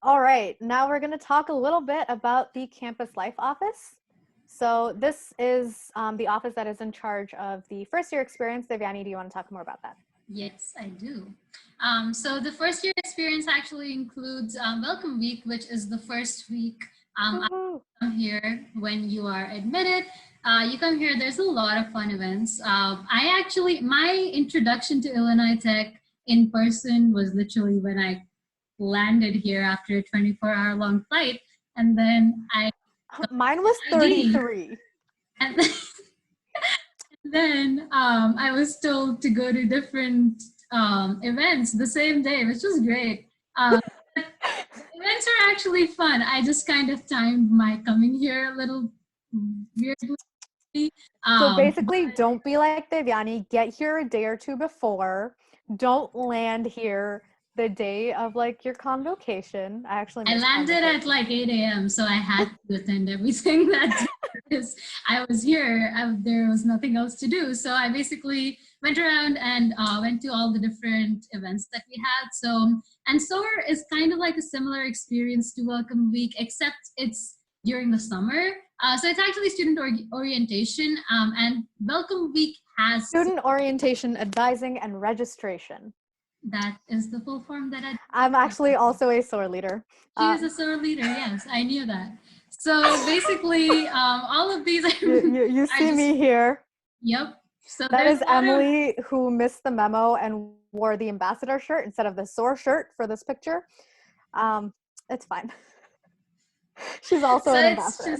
All right, now we're going to talk a little bit about the Campus Life Office. So this is the office that is in charge of the first year experience. Devyani, do you want to talk more about that? Yes, I do. So the first year experience actually includes Welcome Week, which is the first week I come here when you are admitted. You come here, there's a lot of fun events. My introduction to Illinois Tech in person was literally when I landed here after a 24-hour-long flight, and then mine was 33. And then I was told to go to different events the same day, which was great. Events are actually fun. I just kind of timed my coming here a little weirdly. So basically, don't be like Devyani. Get here a day or 2 before. Don't land here the day of like your convocation. I landed at like 8 a.m. so I had to attend everything that day because I was here. There was nothing else to do, so I basically went around and went to all the different events that we had. So, and SOAR is kind of like a similar experience to Welcome Week, except it's during the summer. So it's actually student orientation, and Welcome Week has student orientation, advising, and registration. That is the full form that I'm actually also a SOAR leader. She is a SOAR leader, yes, I knew that. So basically, all of these you see me here. Yep. So that is Emily who missed the memo and wore the ambassador shirt instead of the SOAR shirt for this picture. It's fine. She's also an ambassador.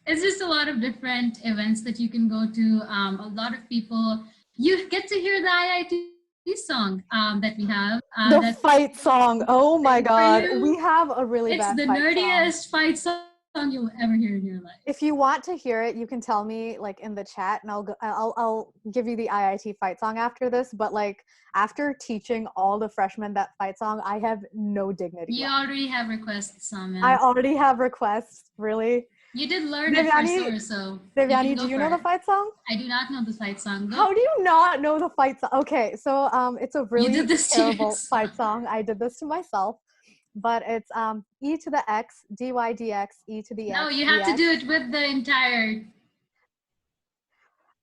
It's just a lot of different events that you can go to. A lot of people, you get to hear the IIT song that we have. The That fight song. Oh my sing for God. you. We have a really It's bad the fight song. nerdiest fight song you'll ever hear in your life. If you want to hear it, you can tell me like in the chat, and I'll give you the IIT fight song after this. But like after teaching all the freshmen that fight song, I have no dignity You left. already have requests, Somya. I already have requests. Really? You did learn it for sure, so Devyani, you can do go you for know the it. fight song? I do not know the fight song. Go. How do you not know the fight song? Okay, so it's a You really did this to terrible yourself. fight song. I did this to myself, but it's e to the x dy dx e to the x. No, you have to dx. do it with the entire.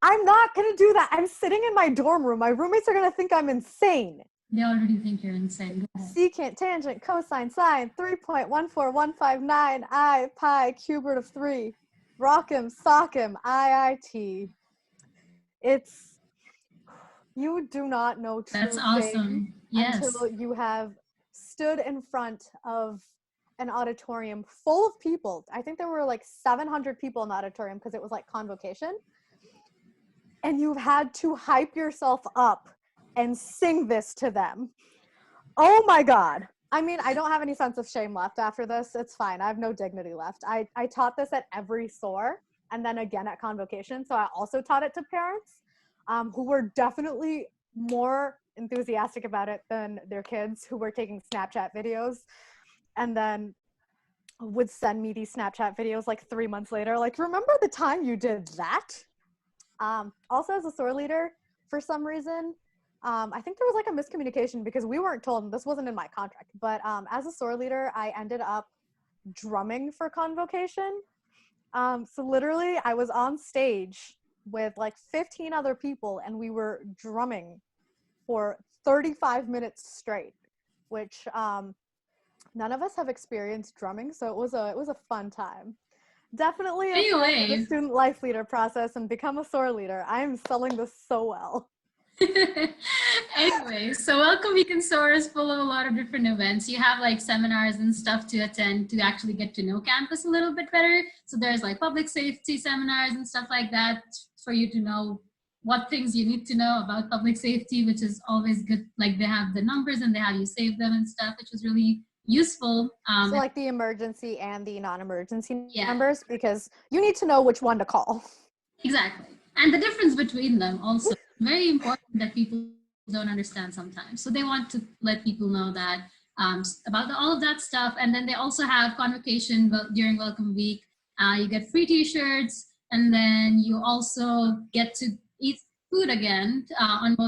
I'm not gonna do that. I'm sitting in my dorm room. My roommates are gonna think I'm insane. They already think you're insane. Go ahead. Secant, tangent, cosine, sine, 3.14159, I, pi, cube root of 3. Rock'em, sock'em, IIT. It's, you do not know true That's shame awesome. Yes. until you have stood in front of an auditorium full of people. I think there were like 700 people in the auditorium because it was like convocation. And you've had to hype yourself up and sing this to them. Oh my God. I mean, I don't have any sense of shame left after this. It's fine. I have no dignity left. I taught this at every SOAR and then again at convocation. So I also taught it to parents who were definitely more enthusiastic about it than their kids who were taking Snapchat videos and then would send me these Snapchat videos like 3 months later. Like, remember the time you did that? Also, as a SOAR leader, for some reason, I think there was like a miscommunication because we weren't told, and this wasn't in my contract, but as a SOAR leader, I ended up drumming for convocation. So literally, I was on stage with like 15 other people, and we were drumming for 35 minutes straight, which none of us have experienced drumming, so it was a fun time. Definitely apply the student life leader process and become a SOAR leader. I am selling this so well. Anyway, so Welcome Week in SOAR is full of a lot of different events. You have like seminars and stuff to attend to actually get to know campus a little bit better. So there's like public safety seminars and stuff like that for you to know what things you need to know about public safety, which is always good. Like they have the numbers and they have you save them and stuff, which is really useful. So like the emergency and the non-emergency numbers, because you need to know which one to call. Exactly. And the difference between them also very important that people don't understand sometimes. So they want to let people know that about all of that stuff. And then they also have convocation during Welcome Week. You get free t-shirts, and then you also get to eat food again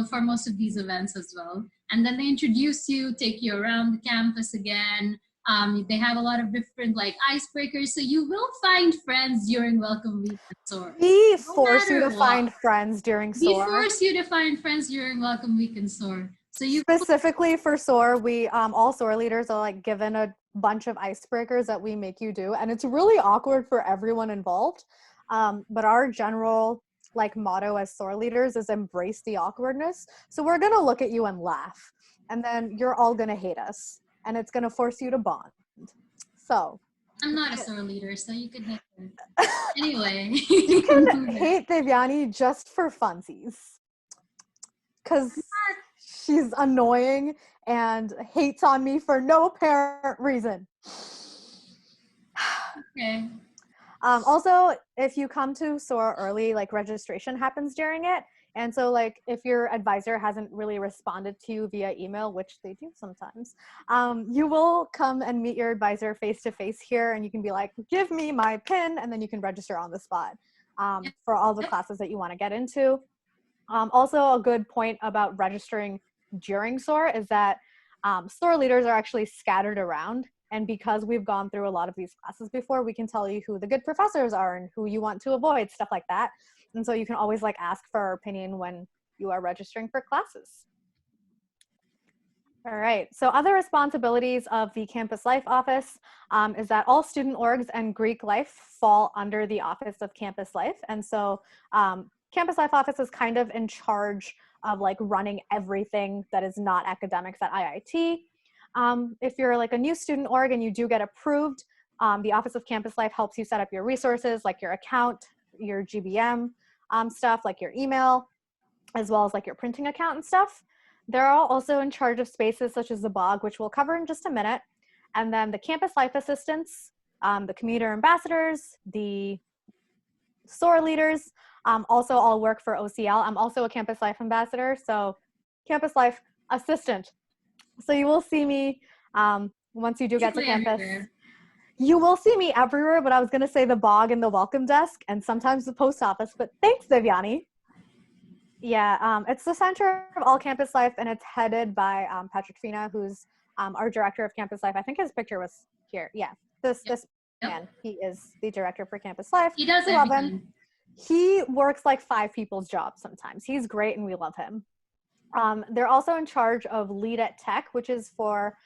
for most of these events as well. And then they introduce you, take you around the campus again. They have a lot of different like icebreakers. So you will find friends during Welcome Week at SOAR. We force you to find friends during SOAR. We force you to find friends during Welcome Week in SOAR. So you specifically for SOAR, we all SOAR leaders are like given a bunch of icebreakers that we make you do, and it's really awkward for everyone involved. But our general like motto as SOAR leaders is embrace the awkwardness. So we're gonna look at you and laugh, and then you're all gonna hate us, and it's gonna force you to bond. So I'm not a SOAR leader, so you can hate her. Anyway. You can hate Devyani just for funsies. Because she's annoying and hates on me for no apparent reason. Okay. Also, if you come to SOAR early, like registration happens during it. And so like if your advisor hasn't really responded to you via email, which they do sometimes, you will come and meet your advisor face-to-face here, and you can be like, give me my PIN, and then you can register on the spot for all the classes that you want to get into. Also, a good point about registering during SOAR is that SOAR leaders are actually scattered around. And because we've gone through a lot of these classes before, we can tell you who the good professors are and who you want to avoid, stuff like that. And so you can always like ask for our opinion when you are registering for classes. All right, so other responsibilities of the Campus Life Office is that all student orgs and Greek life fall under the Office of Campus Life. And so Campus Life Office is kind of in charge of like running everything that is not academics at IIT. If you're like a new student org and you do get approved, the Office of Campus Life helps you set up your resources, like your account, your GBM stuff, like your email, as well as like your printing account and stuff. They're all also in charge of spaces such as the bog, which we'll cover in just a minute. And then the campus life assistants, the commuter ambassadors, the SOAR leaders, also all work for OCL. I'm also a campus life ambassador, so campus life assistant. So you will see me once you do get to campus. Everywhere. You will see me everywhere, but I was going to say the bog and the welcome desk and sometimes the post office, but thanks, Devyani. Yeah, it's the center of all campus life, and it's headed by Patrick Fina, who's our director of campus life. I think his picture was here. Yeah, this man, he is the director for campus life. He does we love everything. him. He works like 5 people's jobs sometimes. He's great, and we love him. They're also in charge of Lead at Tech, which is for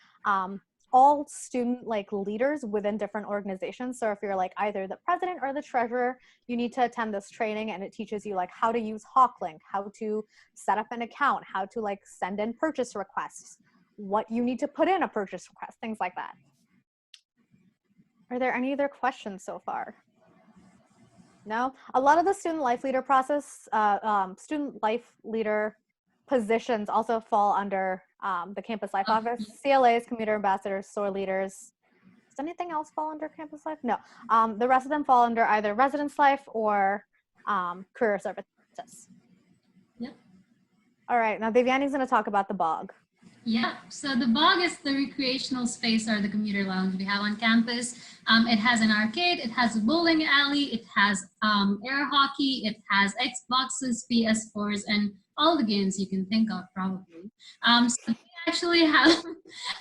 all student leaders within different organizations. So if you're like either the president or the treasurer, you need to attend this training, and it teaches you like how to use Hawklink, how to set up an account, how to like send in purchase requests, what you need to put in a purchase request, things like that. Are there any other questions so far? No? A lot of the student life leader process, student life leader positions also fall under the campus life office. CLAs, commuter ambassadors, SOAR leaders. Does anything else fall under campus life? No. The rest of them fall under either residence life or career services. Yep. All right, now Devyani's going to talk about the bog. Yeah, so the bog is the recreational space or the commuter lounge we have on campus. It has an arcade, it has a bowling alley, it has air hockey, it has Xboxes, PS4s, and all the games you can think of probably. So they actually have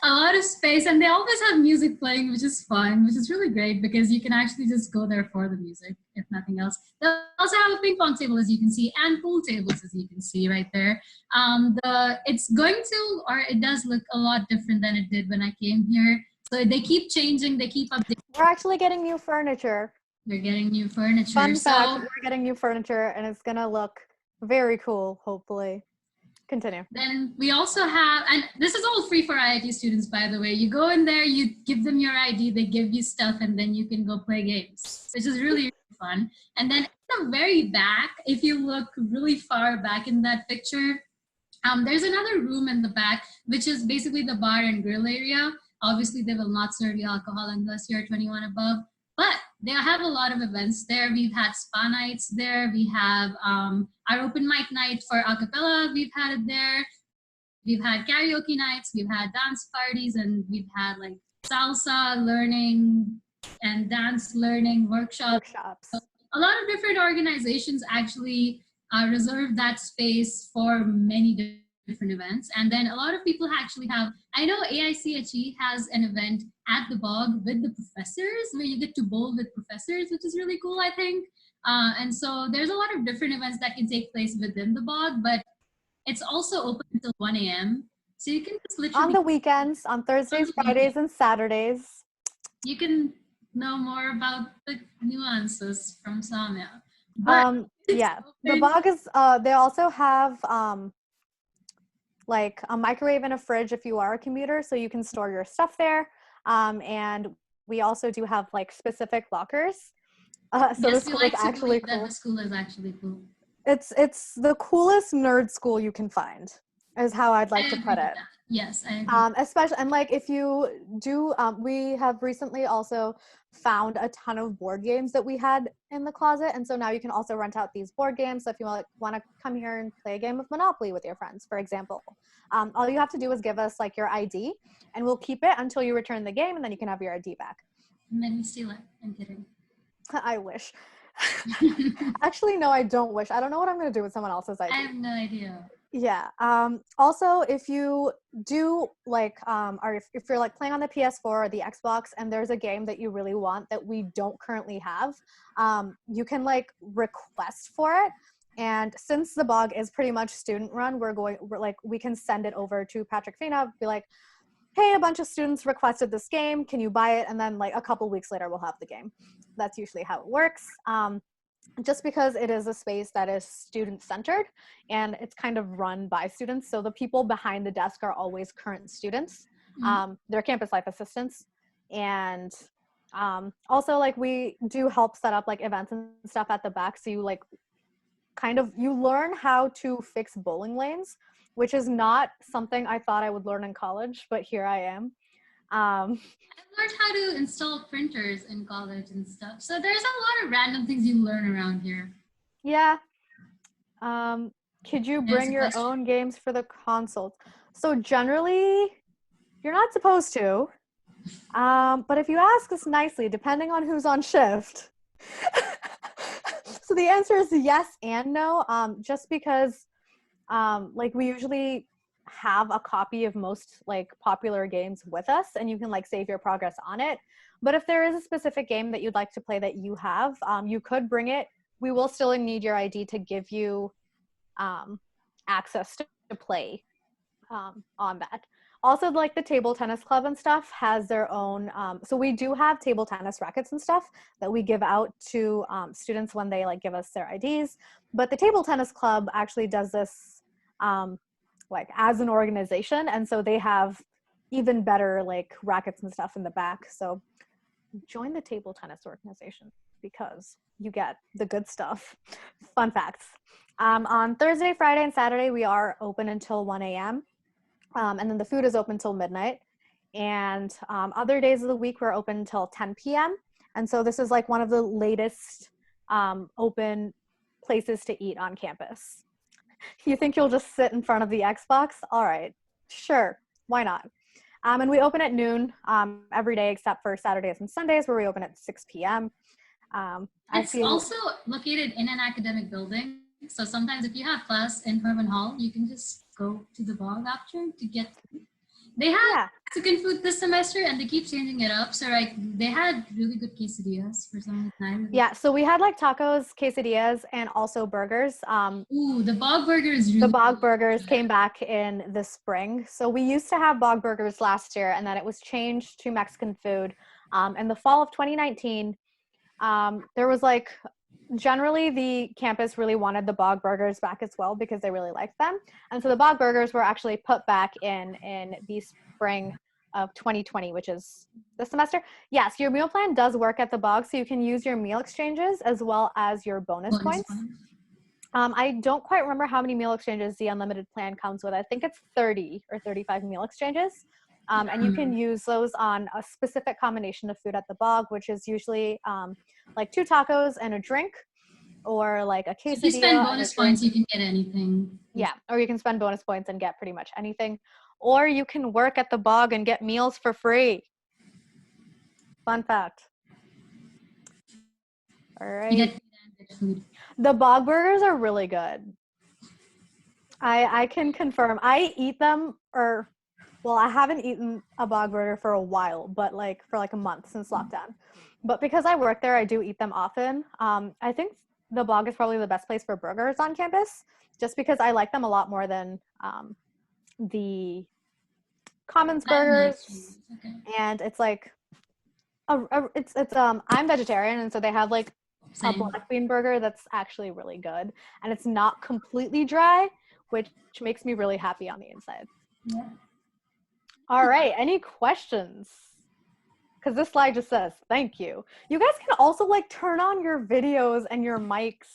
a lot of space, and they always have music playing, which is fun, which is really great because you can actually just go there for the music, if nothing else. They also have a ping pong table, as you can see, and pool tables, as you can see right there. It's going to, or it does look a lot different than it did when I came here. So they keep changing, they keep updating. We're actually getting new furniture. They're getting new furniture. Fun fact, we're getting new furniture, and it's gonna look very cool, hopefully. Continue. Then we also have, and this is all free for IIT students, by the way. You go in there, you give them your ID, they give you stuff, and then you can go play games, which is really, really fun. And then in the very back, if you look really far back in that picture, there's another room in the back, which is basically the bar and grill area. Obviously, they will not serve you alcohol unless you're 21 above, but they have a lot of events there. We've had spa nights there. We have our open mic night for a cappella. We've had it there. We've had karaoke nights. We've had dance parties, and we've had like salsa learning and dance learning workshops. So a lot of different organizations actually reserve that space for many different events. And then a lot of people actually have, I know AICHE has an event at the bog with the professors where you get to bowl with professors, which is really cool, I think. And so there's a lot of different events that can take place within the bog, but it's also open until 1 a.m. So you can just literally— on the weekends, on Thursdays, Fridays, and Saturdays. You can know more about the nuances from Somya. Yeah, the bog is, they also have like a microwave and a fridge if you are a commuter, so you can store your stuff there. And we also do have like specific lockers. So yes, the school is actually cool. The school is actually cool. It's the coolest nerd school you can find, is how I'd like to put it. Yes, I agree. Especially, and like if you do, we have recently also found a ton of board games that we had in the closet, and so now you can also rent out these board games. So if you want to come here and play a game of Monopoly with your friends, for example, all you have to do is give us like your ID, and we'll keep it until you return the game, and then you can have your ID back. And then you steal it. I'm kidding. I wish. Actually, no, I don't wish. I don't know what I'm going to do with someone else's ID. I have no idea. Yeah. Also, if you do like, or if you're like playing on the PS4 or the Xbox and there's a game that you really want that we don't currently have, you can like request for it. And since the bog is pretty much student run, we can send it over to Patrick Fina, be like, hey, a bunch of students requested this game. Can you buy it? And then like a couple weeks later, we'll have the game. That's usually how it works. Just because it is a space that is student-centered and it's kind of run by students. So the people behind the desk are always current students. They're campus life assistants. And also like we do help set up like events and stuff at the back. So you like you learn how to fix bowling lanes which is not something I thought I would learn in college, but here I am. I've learned how to install printers in college and stuff. So there's a lot of random things you learn around here. Yeah. Could you There's bring a your question. own games for the consoles? So generally, you're not supposed to. But if you ask us nicely, depending on who's on shift. So the answer is yes and no. Just because like we usually have a copy of most like popular games with us, and you can like save your progress on it. But if there is a specific game that you'd like to play that you have, you could bring it. We will still need your ID to give you access to play on that. Also, like the table tennis club and stuff has their own. So we do have table tennis rackets and stuff that we give out to students when they like give us their IDs. But the table tennis club actually does this like as an organization, and so they have even better like rackets and stuff in the back. So join the table tennis organization because you get the good stuff. Fun facts. On Thursday, Friday, and Saturday, we are open until 1 a.m. And then the food is open until midnight. And other days of the week, we're open until 10 p.m. And so this is like one of the latest open places to eat on campus. You think you'll just sit in front of the Xbox? All right, sure, why not? And we open at noon every day except for Saturdays and Sundays where we open at 6 p.m. It's also located in an academic building. So sometimes if you have class in Herman Hall, you can just go to the bog after to get food. They have Mexican food this semester and they keep changing it up. So like they had really good quesadillas for some of the time. Yeah, so we had like tacos, quesadillas, and also burgers. Ooh, the bog burger is really The bog burgers came back in the spring. So we used to have bog burgers last year, and then it was changed to Mexican food. In the fall of 2019, there was like, generally the campus really wanted the bog burgers back as well because they really liked them. And so the bog burgers were actually put back in the spring of 2020, which is this semester. Yes, your meal plan does work at the bog, so you can use your meal exchanges as well as your bonus points. I don't quite remember how many meal exchanges the unlimited plan comes with. I think it's 30 or 35 meal exchanges. And you can use those on a specific combination of food at the bog, which is usually like 2 tacos and a drink, or like a quesadilla. If you spend bonus points, you can get anything. Yeah, or you can spend bonus points and get pretty much anything. Or you can work at the bog and get meals for free. Fun fact. All right. You get food. The bog burgers are really good. I can confirm. I eat them, or well, I haven't eaten a bog burger for a while, but like for like a month since lockdown. But because I work there, I do eat them often. I think the bog is probably the best place for burgers on campus, just because I like them a lot more than the Commons burgers. Okay. And it's like, I'm vegetarian, and so they have like a black bean burger that's actually really good, and it's not completely dry, which makes me really happy on the inside. Yeah. All right, any questions? Because this slide just says thank you. You guys can also like turn on your videos and your mics.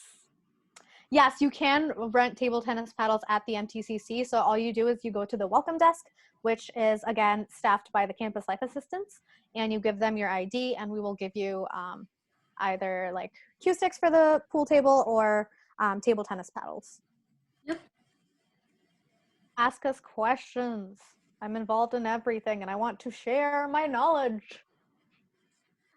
Yes, you can rent table tennis paddles at the MTCC. So all you do is you go to the welcome desk, which is again staffed by the campus life assistants, and you give them your ID, and we will give you either like cue sticks for the pool table or table tennis paddles. Yep. Ask us questions. I'm involved in everything, and I want to share my knowledge.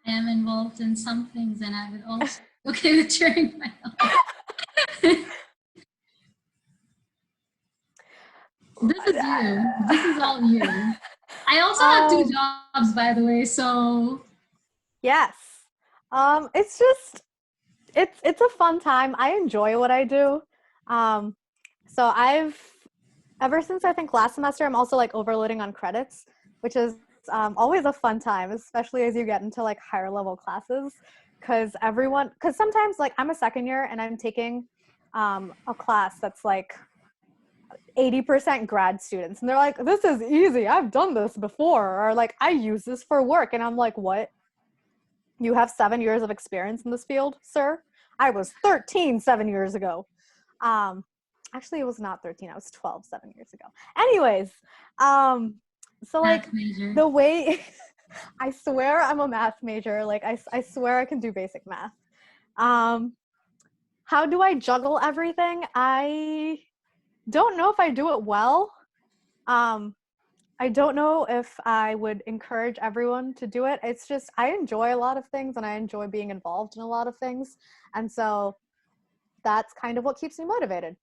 I am involved in some things, and I would also be okay with sharing my knowledge. This is you. This is all you. I also have 2 jobs, by the way, so. Yes. It's just, it's a fun time. I enjoy what I do. So ever since I think last semester, I'm also like overloading on credits, which is always a fun time, especially as you get into like higher level classes. Because sometimes like I'm a second year and I'm taking a class that's like 80% grad students, and they're like, this is easy, I've done this before, or like I use this for work, and I'm like, what? You have 7 years of experience in this field, sir? I was 13 7 years ago. I actually, it was not 13. I was 12, 7 years ago. Anyways, so like Math major. the way I swear I'm a math major. Like I swear I can do basic math. Um, how do I juggle everything? I don't know if I do it well. Um, I don't know if I would encourage everyone to do it. It's just I enjoy a lot of things and I enjoy being involved in a lot of things. And so that's kind of what keeps me motivated.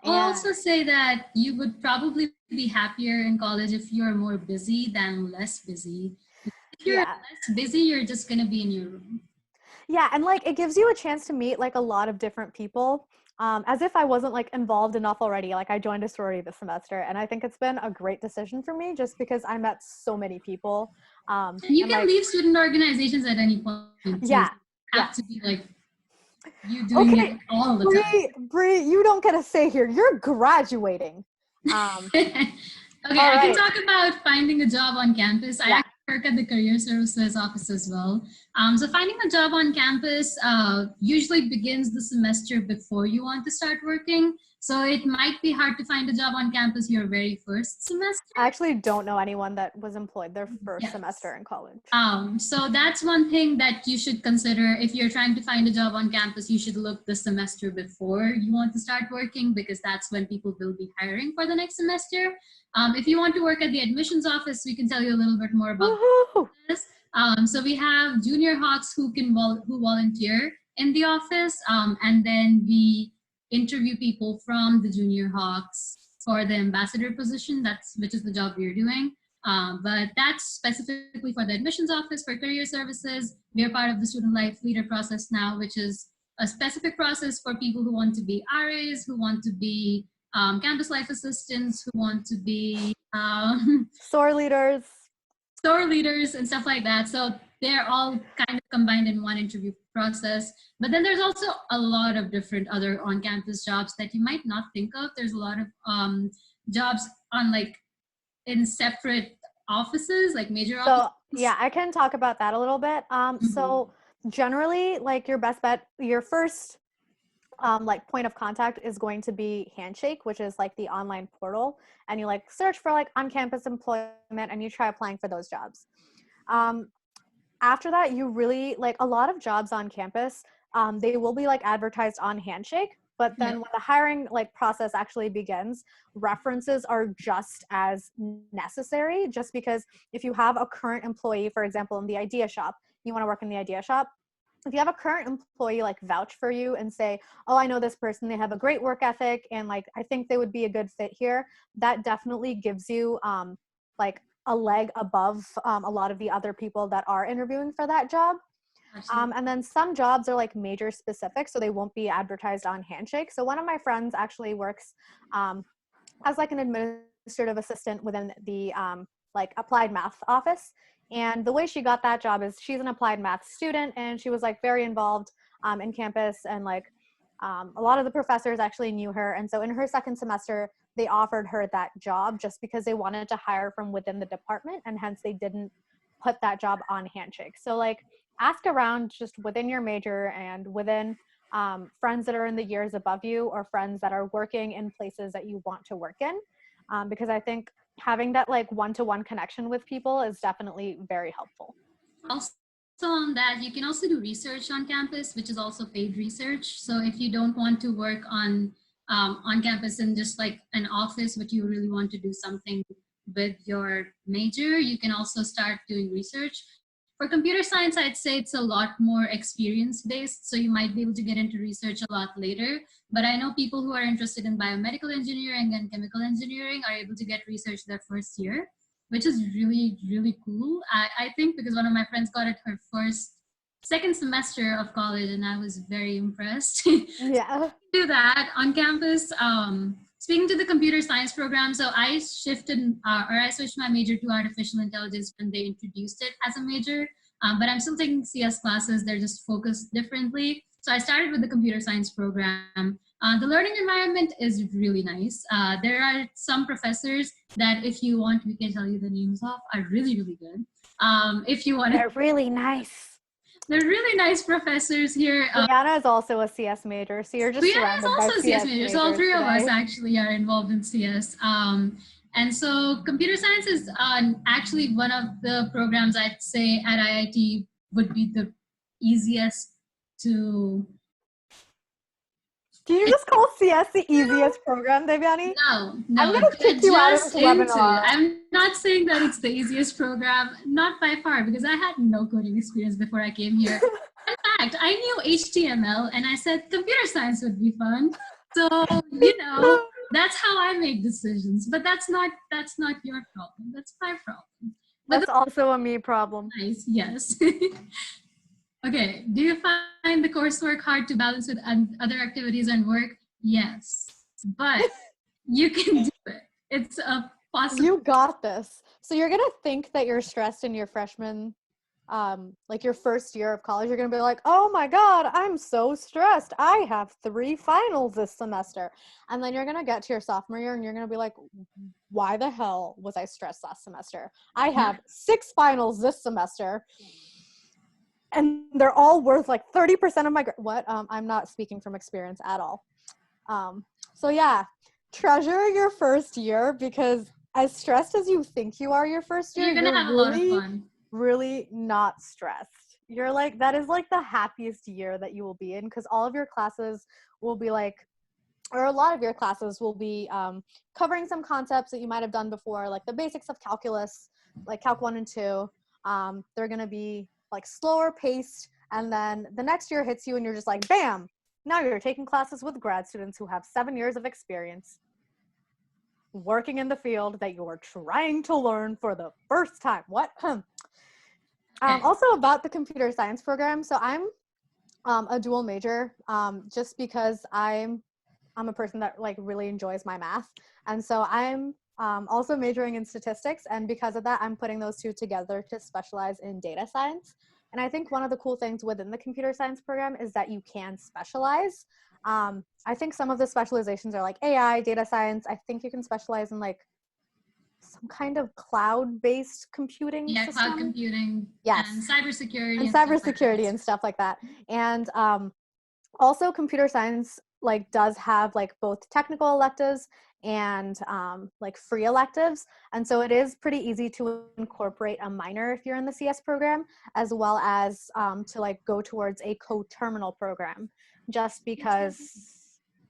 I'll And also say that you would probably be happier in college if you're more busy than less busy. If you're yeah. less busy, you're just going to be in your room. Yeah, and like it gives you a chance to meet like a lot of different people. As if I wasn't like involved enough already. Like I joined a sorority this semester, and I think it's been a great decision for me just because I met so many people. And you And can like, leave student organizations at any point too. So yeah, it have to yes. be like you doing it Okay, all the time. Bree, you don't get a say here. You're graduating. Um, Okay, all I can right. talk about finding a job on campus. I Yeah. actually work at the career services office as well. So finding a job on campus usually begins the semester before you want to start working. So it might be hard to find a job on campus your very first semester. I actually don't know anyone that was employed their first Yes. semester in college. So that's one thing that you should consider if you're trying to find a job on campus. You should look the semester before you want to start working because that's when people will be hiring for the next semester. If you want to work at the admissions office, we can tell you a little bit more about Woohoo! this. So we have junior hawks who volunteer in the office, and then we interview people from the junior hawks for the ambassador position. Which is the job we're doing. But that's specifically for the admissions office for career services. We are part of the student life leader process now, which is a specific process for people who want to be RAs, who want to be campus life assistants, who want to be SOAR leaders. store leaders and stuff like that. So they're all kind of combined in one interview process. But then there's also a lot of different other on-campus jobs that you might not think of. There's a lot of jobs on like in separate offices, like major offices. So yeah, I can talk about that a little bit. So generally, like your best bet, your first like point of contact is going to be Handshake, which is like the online portal, and you like search for like on-campus employment and you try applying for those jobs. Um, After that, you really like a lot of jobs on campus. They will be like advertised on Handshake, but then Yep. when the hiring like process actually begins, references are just as necessary. Just because if you have a current employee, for example, in the idea shop, you want to work in the idea shop. If you have a current employee like vouch for you and say, oh, I know this person, they have a great work ethic and like I think they would be a good fit here, that definitely gives you like a leg above a lot of the other people that are interviewing for that job. Absolutely. And then some jobs are like major specific, so they won't be advertised on Handshake. So one of my friends actually works as like an administrative assistant within the like applied math office. And the way she got that job is she's an applied math student and she was like very involved in campus and like a lot of the professors actually knew her. And so in her second semester, they offered her that job just because they wanted to hire from within the department and hence they didn't put that job on Handshake. So like ask around just within your major and within friends that are in the years above you or friends that are working in places that you want to work in. Because I think having that like one-to-one connection with people is definitely very helpful. Also on that, you can also do research on campus, which is also paid research. So if you don't want to work on campus in just like an office, but you really want to do something with your major, you can also start doing research. For computer science, I'd say it's a lot more experience based. So you might be able to get into research a lot later. But I know people who are interested in biomedical engineering and chemical engineering are able to get research their first year, which is really, really cool. I think because one of my friends got it her second semester of college, and I was very impressed. Yeah. Do that on campus. Speaking to the computer science program, so I switched my major to artificial intelligence when they introduced it as a major, but I'm still taking CS classes. They're just focused differently. So I started with the computer science program. The learning environment is really nice. There are some professors that if you want, we can tell you the names of, are really, really good. If you want to They're really nice. They're really nice professors here. Brianna is also a CS major, so you're just Brianna is surrounded by also a CS CS major. So all majors three of us today. actually are involved in CS. And so computer science is actually one of the programs I'd say at IIT would be the easiest to. Do you just call CS the easiest program, Devyani? No, I'm no, gonna to kick you out of this adjust into. webinar. I'm not saying that it's the easiest program, not by far, because I had no coding experience before I came here. In fact, I knew HTML and I said computer science would be fun. So, that's how I make decisions. But that's not your problem. That's my problem. But That's also a me problem. nice, yes. Okay, do you find the coursework hard to balance with other activities and work? Yes, but you can do it. It's a possible. You got this. So you're gonna think that you're stressed in your freshman, like your first year of college. You're gonna be like, oh my God, I'm so stressed. I have 3 finals this semester. And then you're gonna get to your sophomore year and you're gonna be like, why the hell was I stressed last semester? I have 6 finals this semester. And they're all worth like 30% of my what? I'm not speaking from experience at all. So yeah, treasure your first year, because as stressed as you think you are your first year, You're gonna have a lot of fun. Really not stressed. You're like, that is like the happiest year that you will be in, because all of your classes will be like, or a lot of your classes will be covering some concepts that you might have done before, like the basics of calculus, like Calc 1 and 2. They're going to be like slower paced, and then the next year hits you and you're just like, bam, now you're taking classes with grad students who have 7 years of experience working in the field that you're trying to learn for the first time. What? Also about the computer science program. So I'm a dual major, just because I'm a person that like really enjoys my math. And so I'm also majoring in statistics. And because of that, I'm putting those two together to specialize in data science. And I think one of the cool things within the computer science program is that you can specialize. I think some of the specializations are like AI, data science. I think you can specialize in like some kind of cloud-based computing system. Cloud computing. Yes. And cybersecurity. And cybersecurity and stuff like that. And also computer science like does have like both technical electives and like free electives. And so it is pretty easy to incorporate a minor if you're in the CS program, as well as to like go towards a co-terminal program, just because,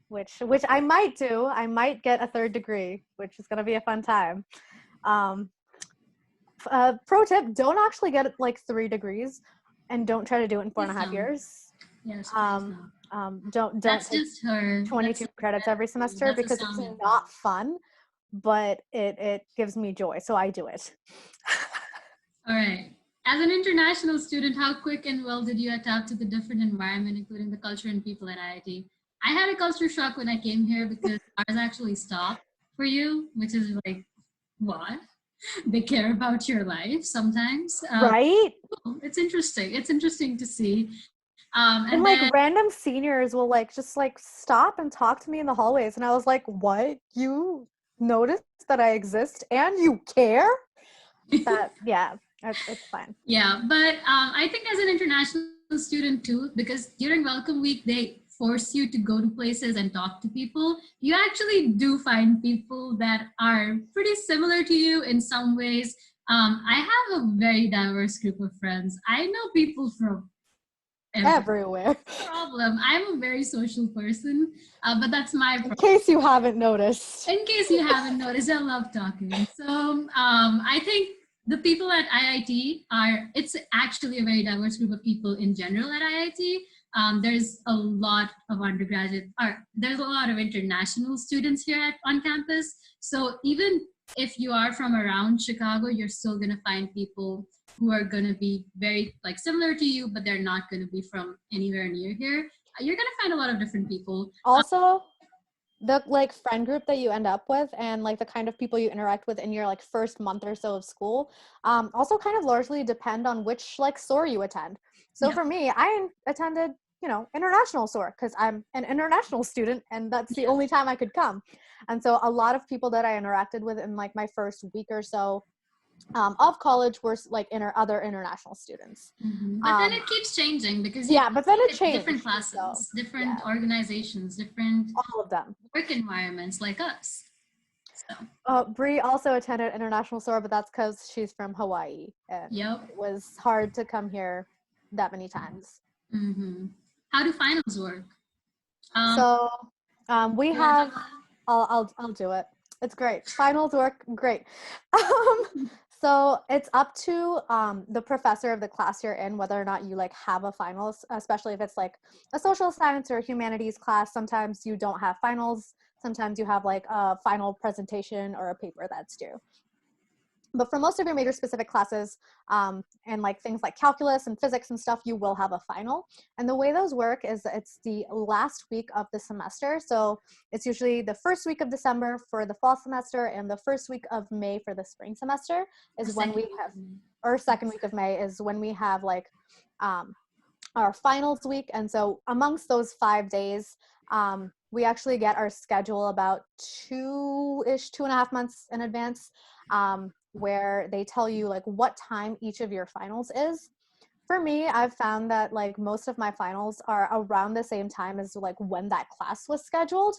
which I might do. I might get a 3rd degree, which is going to be a fun time. Pro tip, don't actually get like 3 degrees, and don't try to do it in 4.5 years. Yes. Don't That's take just her 22 credits every semester, because it's not fun, but it gives me joy, so I do it. All right. As an international student, how quick and well did you adapt to the different environment, including the culture and people at IIT? I had a culture shock when I came here, because ours actually stopped for you, which is like, what? They care about your life sometimes. Right? It's interesting. It's interesting to see. And like then, random seniors will like just like stop and talk to me in the hallways, and I was like, what? You noticed that I exist and you care? That yeah, it's fine. Yeah, but I think as an international student too, because during welcome week they force you to go to places and talk to people, you actually do find people that are pretty similar to you in some ways. I have a very diverse group of friends. I know people from everywhere. Problem. I'm a very social person, but that's my problem. In case you haven't noticed. In case you haven't noticed, I love talking. So I think the people at IIT it's actually a very diverse group of people in general at IIT. There's a lot of there's a lot of international students here on campus. So even if you are from around Chicago, you're still going to find people who are going to be very like similar to you, but they're not going to be from anywhere near here. You're going to find a lot of different people. Also, the like friend group that you end up with and like the kind of people you interact with in your like first month or so of school also kind of largely depend on which like SOAR you attend. So for me, I attended, international SOAR because I'm an international student and that's the only time I could come. And so a lot of people that I interacted with in like my first week or so of college were like other international students. But then it keeps changing because but then it changed. Different classes, different organizations, different all of them work environments like us. So. Bree also attended International SOAR, but that's because she's from Hawaii, and it was hard to come here that many times. How do finals work? We have. I'll do it. It's great. Finals work great. So it's up to the professor of the class you're in whether or not you like have a finals, especially if it's like a social science or a humanities class. Sometimes you don't have finals. Sometimes you have like a final presentation or a paper that's due. But for most of your major specific classes and like things like calculus and physics and stuff, you will have a final. And the way those work is it's the last week of the semester. So it's usually the first week of December for the fall semester and the first week of May for the spring semester is when we have, or second week of May is when we have like our finals week. And so amongst those 5 days, we actually get our schedule about 2.5 months in advance, where they tell you like what time each of your finals is. For me, I've found that like most of my finals are around the same time as like when that class was scheduled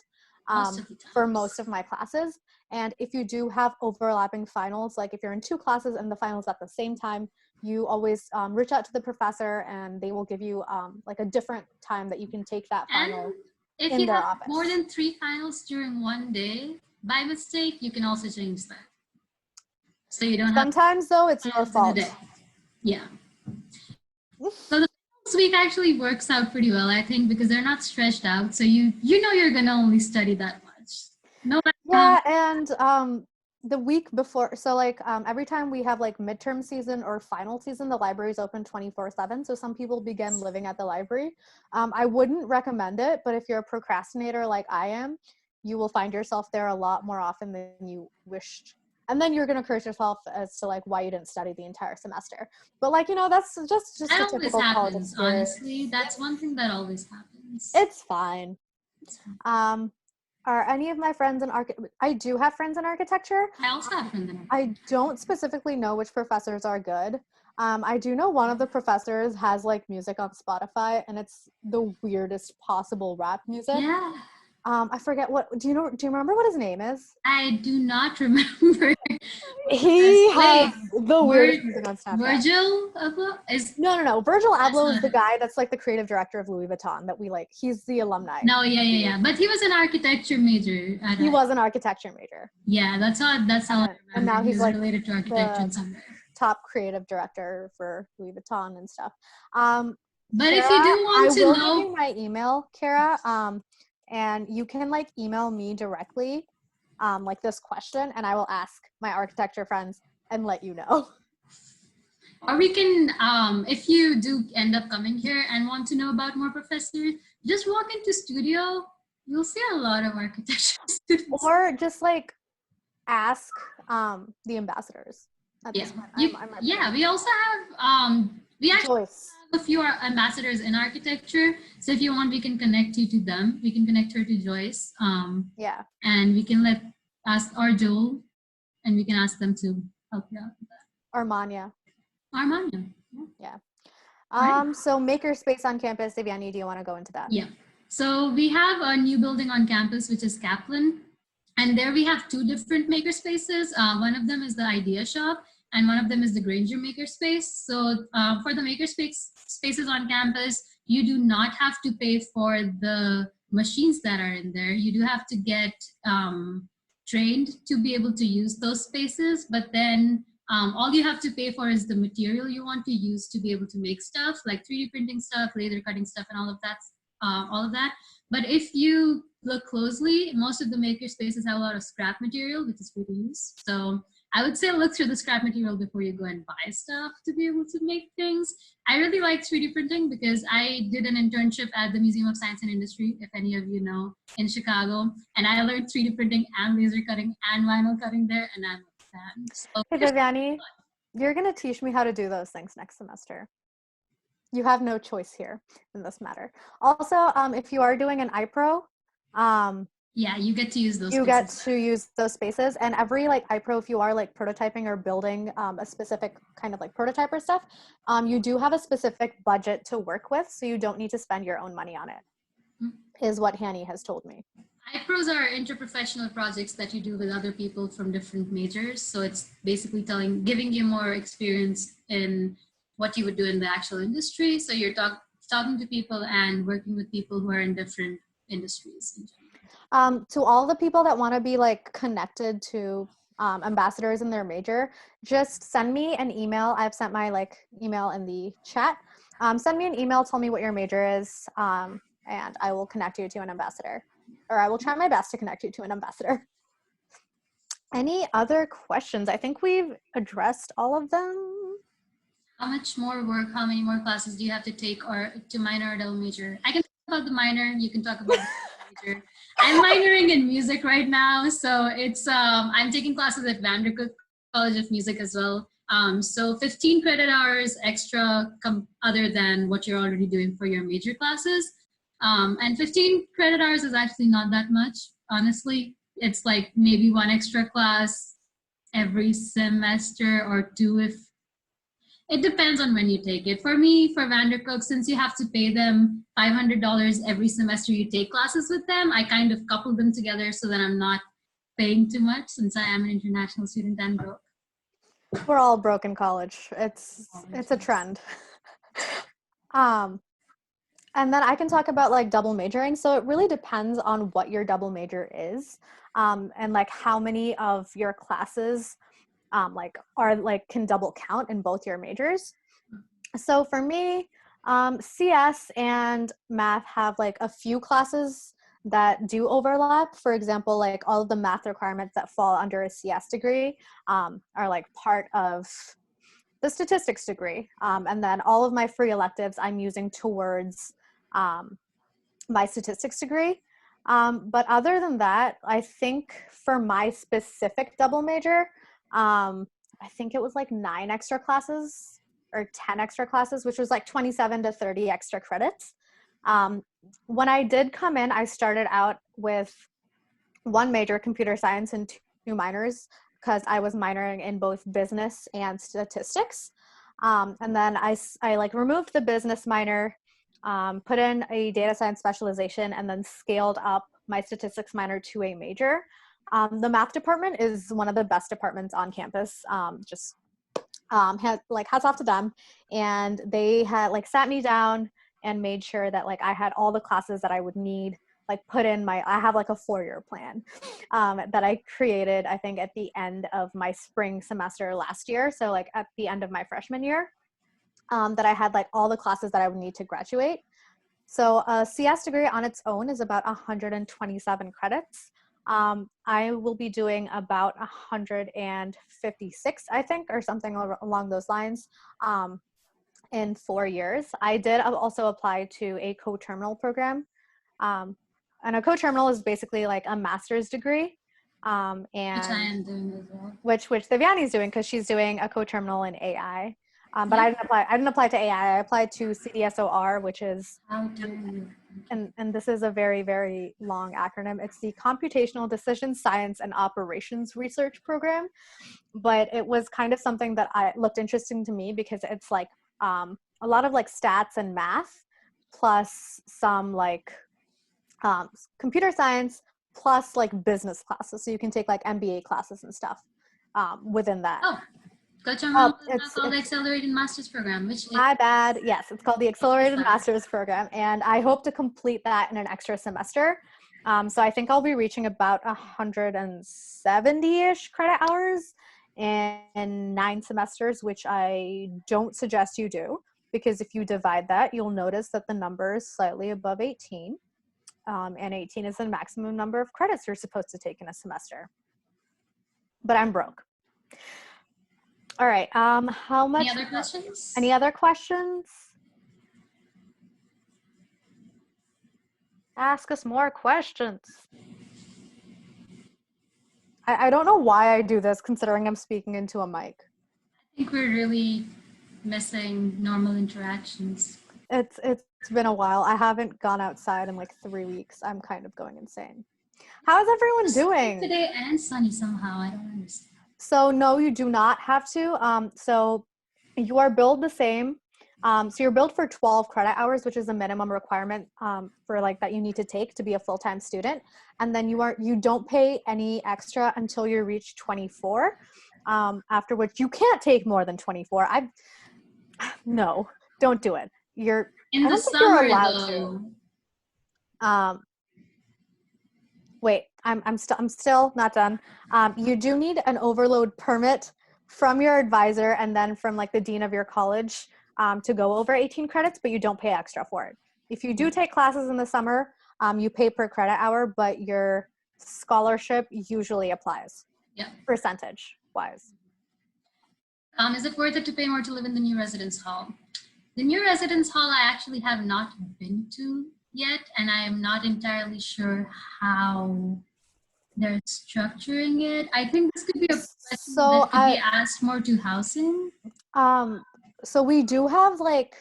for most of my classes. And if you do have overlapping finals, like if you're in 2 classes and the finals at the same time, you always reach out to the professor and they will give you like a different time that you can take that final. If you have more than 3 finals during one day, by mistake, you can also change that. So you don't sometimes though it's your fault. Yeah. So the finals week actually works out pretty well, I think, because they're not stretched out. So you know you're gonna only study that much. And the week before, so like every time we have like midterm season or final season, the library is open 24/7. So some people begin living at the library. I wouldn't recommend it, but if you're a procrastinator like I am, you will find yourself there a lot more often than you wished. And then you're going to curse yourself as to like why you didn't study the entire semester. But like, that's just that a typical college experience. Honestly, that's one thing that always happens. It's fine. Are any of my friends in I do have friends in architecture. I also have friends in architecture. I don't specifically know which professors are good. I do know one of the professors has like music on Spotify and it's the weirdest possible rap music. Yeah. I forget do you remember what his name is? I do not remember. He has the weirdest music on Snapchat. Virgil Abloh is No. Virgil Abloh is the guy that's like the creative director of Louis Vuitton that we like. He's the alumni. No, yeah. But he was an architecture major. He was an architecture major. Yeah, that's how. And now he's like related to architecture in some way. Top creative director for Louis Vuitton and stuff. But Kara, if you do want to know, I will give you my email, Kara. And you can like email me directly, like this question, and I will ask my architecture friends and let you know. Or we can, if you do end up coming here and want to know about more professors, just walk into studio. You'll see a lot of architecture students. Or just like ask the ambassadors. We also have we actually have a few ambassadors in architecture. So if you want, we can connect you to them. We can connect her to Joyce. And we can ask Joel, and we can ask them to help you out with that. Armania. Yeah. So makerspace on campus, Devyani, do you want to go into that? Yeah. So we have a new building on campus, which is Kaplan. And there we have 2 different makerspaces. One of them is the Idea Shop, and one of them is the Granger Makerspace. So for the makerspaces on campus, you do not have to pay for the machines that are in there. You do have to get trained to be able to use those spaces, but then all you have to pay for is the material you want to use to be able to make stuff like 3D printing stuff, laser cutting stuff, and all of that. But if you look closely, most of the maker spaces have a lot of scrap material, which is free to use. So I would say look through the scrap material before you go and buy stuff to be able to make things. I really like 3D printing because I did an internship at the Museum of Science and Industry, if any of you know, in Chicago. And I learned 3D printing and laser cutting and vinyl cutting there, and I'm a fan. So, hey, Devyani, you're going to teach me how to do those things next semester. You have no choice here in this matter. Also, if you are doing an iPro, Yeah, you get to use those you spaces. get to use those spaces. And every like iPro, if you are like prototyping or building a specific kind of like prototype or stuff, you do have a specific budget to work with, so you don't need to spend your own money on it, is what Hanny has told me. iPros are interprofessional projects that you do with other people from different majors. So it's basically giving you more experience in what you would do in the actual industry. So you're talking to people and working with people who are in different industries in general. To all the people that want to be like connected to ambassadors in their major, just send me an email. I've sent my like email in the chat. Send me an email, tell me what your major is, and I will connect you to an ambassador, or I will try my best to connect you to an ambassador. Any other questions? I think we've addressed all of them. How much more work, how many more classes do you have to take or to minor or double major? I can talk about the minor, you can talk about the major. I'm minoring in music right now, so it's I'm taking classes at Vanderbilt College of Music as well. So 15 credit hours extra other than what you're already doing for your major classes. And 15 credit hours is actually not that much, honestly. It's like maybe one extra class every semester or two if it depends on when you take it. For me, for Vandercook, since you have to pay them $500 every semester you take classes with them, I kind of couple them together so that I'm not paying too much since I am an international student and broke. We're all broke in college. It's a trend. And then I can talk about like double majoring. So it really depends on what your double major is, and like how many of your classes like are like can double count in both your majors. So for me, CS and math have like a few classes that do overlap. For example, like all of the math requirements that fall under a CS degree are like part of the statistics degree. And then all of my free electives I'm using towards my statistics degree. But other than that, I think for my specific double major, I think it was like 9 extra classes or 10 extra classes, which was like 27 to 30 extra credits. When I did come in, I started out with 1 major, computer science, and 2 minors, because I was minoring in both business and statistics. And then I like removed the business minor, put in a data science specialization, and then scaled up my statistics minor to a major. The math department is one of the best departments on campus. Had like hats off to them, and they had like sat me down and made sure that like I had all the classes that I would need, like put in I have like a 4-year plan that I created, I think at the end of my spring semester last year. So like at the end of my freshman year, that I had like all the classes that I would need to graduate. So a CS degree on its own is about 127 credits. I will be doing about 156, I think, or something along those lines, in 4 years. I did also apply to a co-terminal program. And a co-terminal is basically like a master's degree. And Which I am doing as well. Which Devyani is doing, because she's doing a co-terminal in AI. But I didn't apply to AI. I applied to CDSOR, which is, and this is a very, very long acronym. It's the Computational Decision Science and Operations Research Program. But it was kind of something that looked interesting to me, because it's like a lot of like stats and math, plus some like computer science, plus like business classes. So you can take like MBA classes and stuff within that. Oh, it's called the Accelerated Master's Program. My bad. Yes, it's called the Accelerated Master's Program, and I hope to complete that in an extra semester. So I think I'll be reaching about 170-ish credit hours in 9 semesters, which I don't suggest you do, because if you divide that, you'll notice that the number is slightly above 18. And 18 is the maximum number of credits you're supposed to take in a semester. But I'm broke. All right. How much? Any other questions? Any other questions? Ask us more questions. I don't know why I do this, considering I'm speaking into a mic. I think we're really missing normal interactions. It's been a while. I haven't gone outside in like 3 weeks. I'm kind of going insane. How's everyone Sunny doing? today and sunny somehow. I don't understand. So no, you do not have to. So you are billed the same. So you're billed for 12 credit hours, which is a minimum requirement for like that you need to take to be a full-time student. And then you don't pay any extra until you reach 24. After which you can't take more than 24. No, don't do it. In I the don't think you're summer, allowed though, to. Wait, I'm still not done. You do need an overload permit from your advisor and then from like the dean of your college to go over 18 credits, but you don't pay extra for it. If you do take classes in the summer, you pay per credit hour, but your scholarship usually applies yeah. percentage wise. Is it worth it to pay more to live in the new residence hall? The new residence hall I actually have not been to yet, and I am not entirely sure how they're structuring it. I think this could be a question So that could be asked more to housing. um so we do have like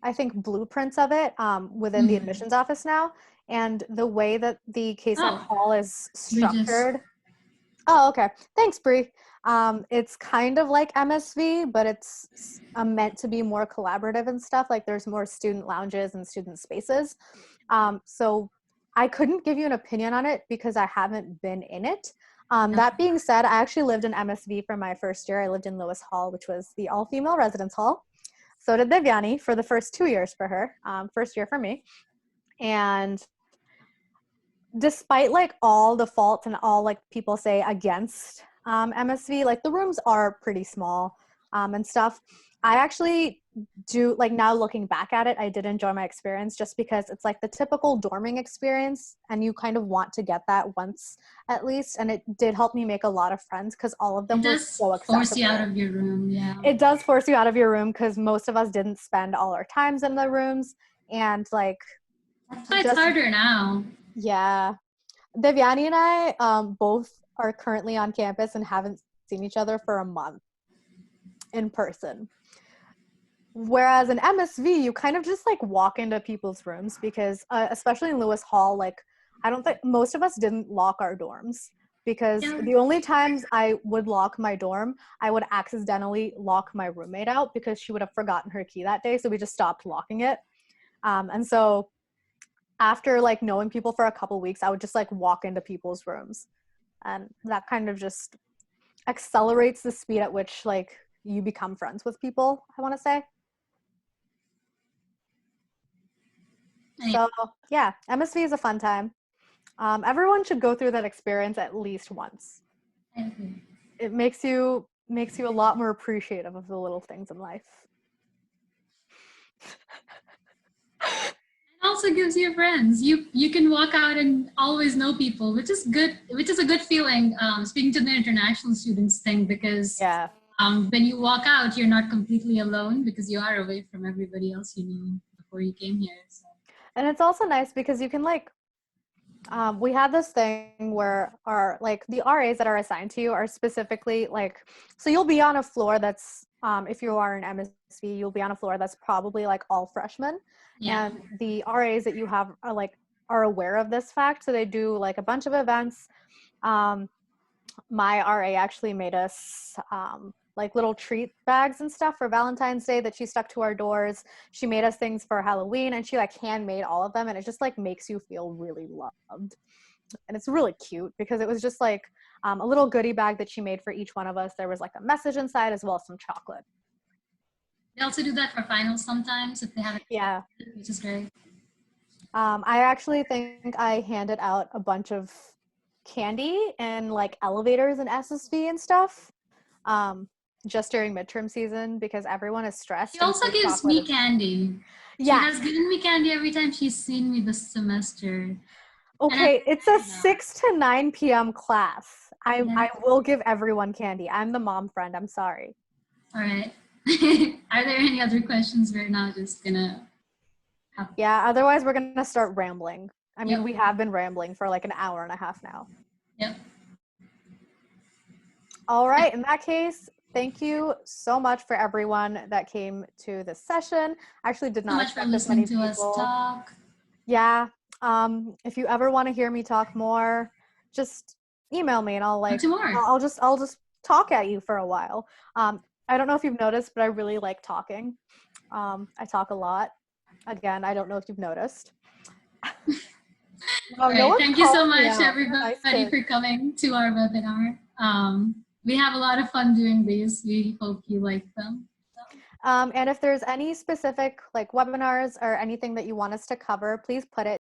I think blueprints of it within the admissions office now, and the way that the KSAC Oh, hall is we just structured. Oh, okay. Thanks, Bree. It's kind of like MSV, but it's meant to be more collaborative and stuff. Like there's more student lounges and student spaces. So I couldn't give you an opinion on it because I haven't been in it. That being said, I actually lived in MSV for my first year. I lived in Lewis Hall, which was the all-female residence hall. So did Devyani for the first 2 years for her, first year for me. And despite like all the faults and all like people say against MSV, like the rooms are pretty small and stuff. I actually do like now looking back at it, I did enjoy my experience just because it's like the typical dorming experience and you kind of want to get that once at least. And it did help me make a lot of friends because all of them it were does so force you out accessible. of your room. Yeah, It does force you out of your room because most of us didn't spend all our times in the rooms and like that's why it's just harder now. yeah. Devyani and I both are currently on campus and haven't seen each other for a month in person. Whereas in MSV, you kind of just like walk into people's rooms because, especially in Lewis Hall, like I don't think most of us didn't lock our dorms because Yeah. the only times I would lock my dorm, I would accidentally lock my roommate out because she would have forgotten her key that day. So we just stopped locking it. And so after like knowing people for a couple weeks, I would just like walk into people's rooms. And that kind of just accelerates the speed at which like you become friends with people, I want to say. Anyway, So yeah, MSV is a fun time. Everyone should go through that experience at least once. I agree. It makes you a lot more appreciative of the little things in life. It also gives you friends. You can walk out and always know people, which is good. Which is a good feeling. Speaking to the international students thing, because Yeah. when you walk out, you're not completely alone because you are away from everybody else you knew before you came here. So. And it's also nice because you can like we had this thing where our like the RAs that are assigned to you are specifically like so you'll be on a floor that's if you are an MSV, you'll be on a floor that's probably like all freshmen. Yeah. And the RAs that you have are aware of this fact. So they do like a bunch of events. My RA actually made us like little treat bags and stuff for Valentine's Day that she stuck to our doors. She made us things for Halloween and she like handmade all of them and it just like makes you feel really loved. And it's really cute because it was just like a little goodie bag that she made for each one of us. There was like a message inside as well as some chocolate. They also do that for finals sometimes if they have it, Yeah. which is great. I actually think I handed out a bunch of candy and like elevators and SSV and stuff just during midterm season because everyone is stressed. She And also so gives chocolate me is candy. She yes. has given me candy every time she's seen me this semester. Okay, it's a I 6 to 9 p.m. class. yeah. I will give everyone candy. I'm the mom friend. I'm sorry. All right. Are there any other questions? We're now just gonna have. Yeah, otherwise we're gonna start rambling. I mean, Yep. we have been rambling for like an hour and a half now. Yep. All right, in that case, thank you so much for everyone that came to this session. I actually did So not much for expect this many listening to us people. talk. Yeah, If you ever want to hear me talk more, just email me and Tomorrow. I'll just talk at you for a while. I don't know if you've noticed, but I really like talking. I talk a lot. Again, I don't know if you've noticed. All No right. one's Thank you so calling me much, out. You're a nice everybody, kid. for coming to our webinar. We have a lot of fun doing these. We hope you like them. And if there's any specific like webinars or anything that you want us to cover, please put it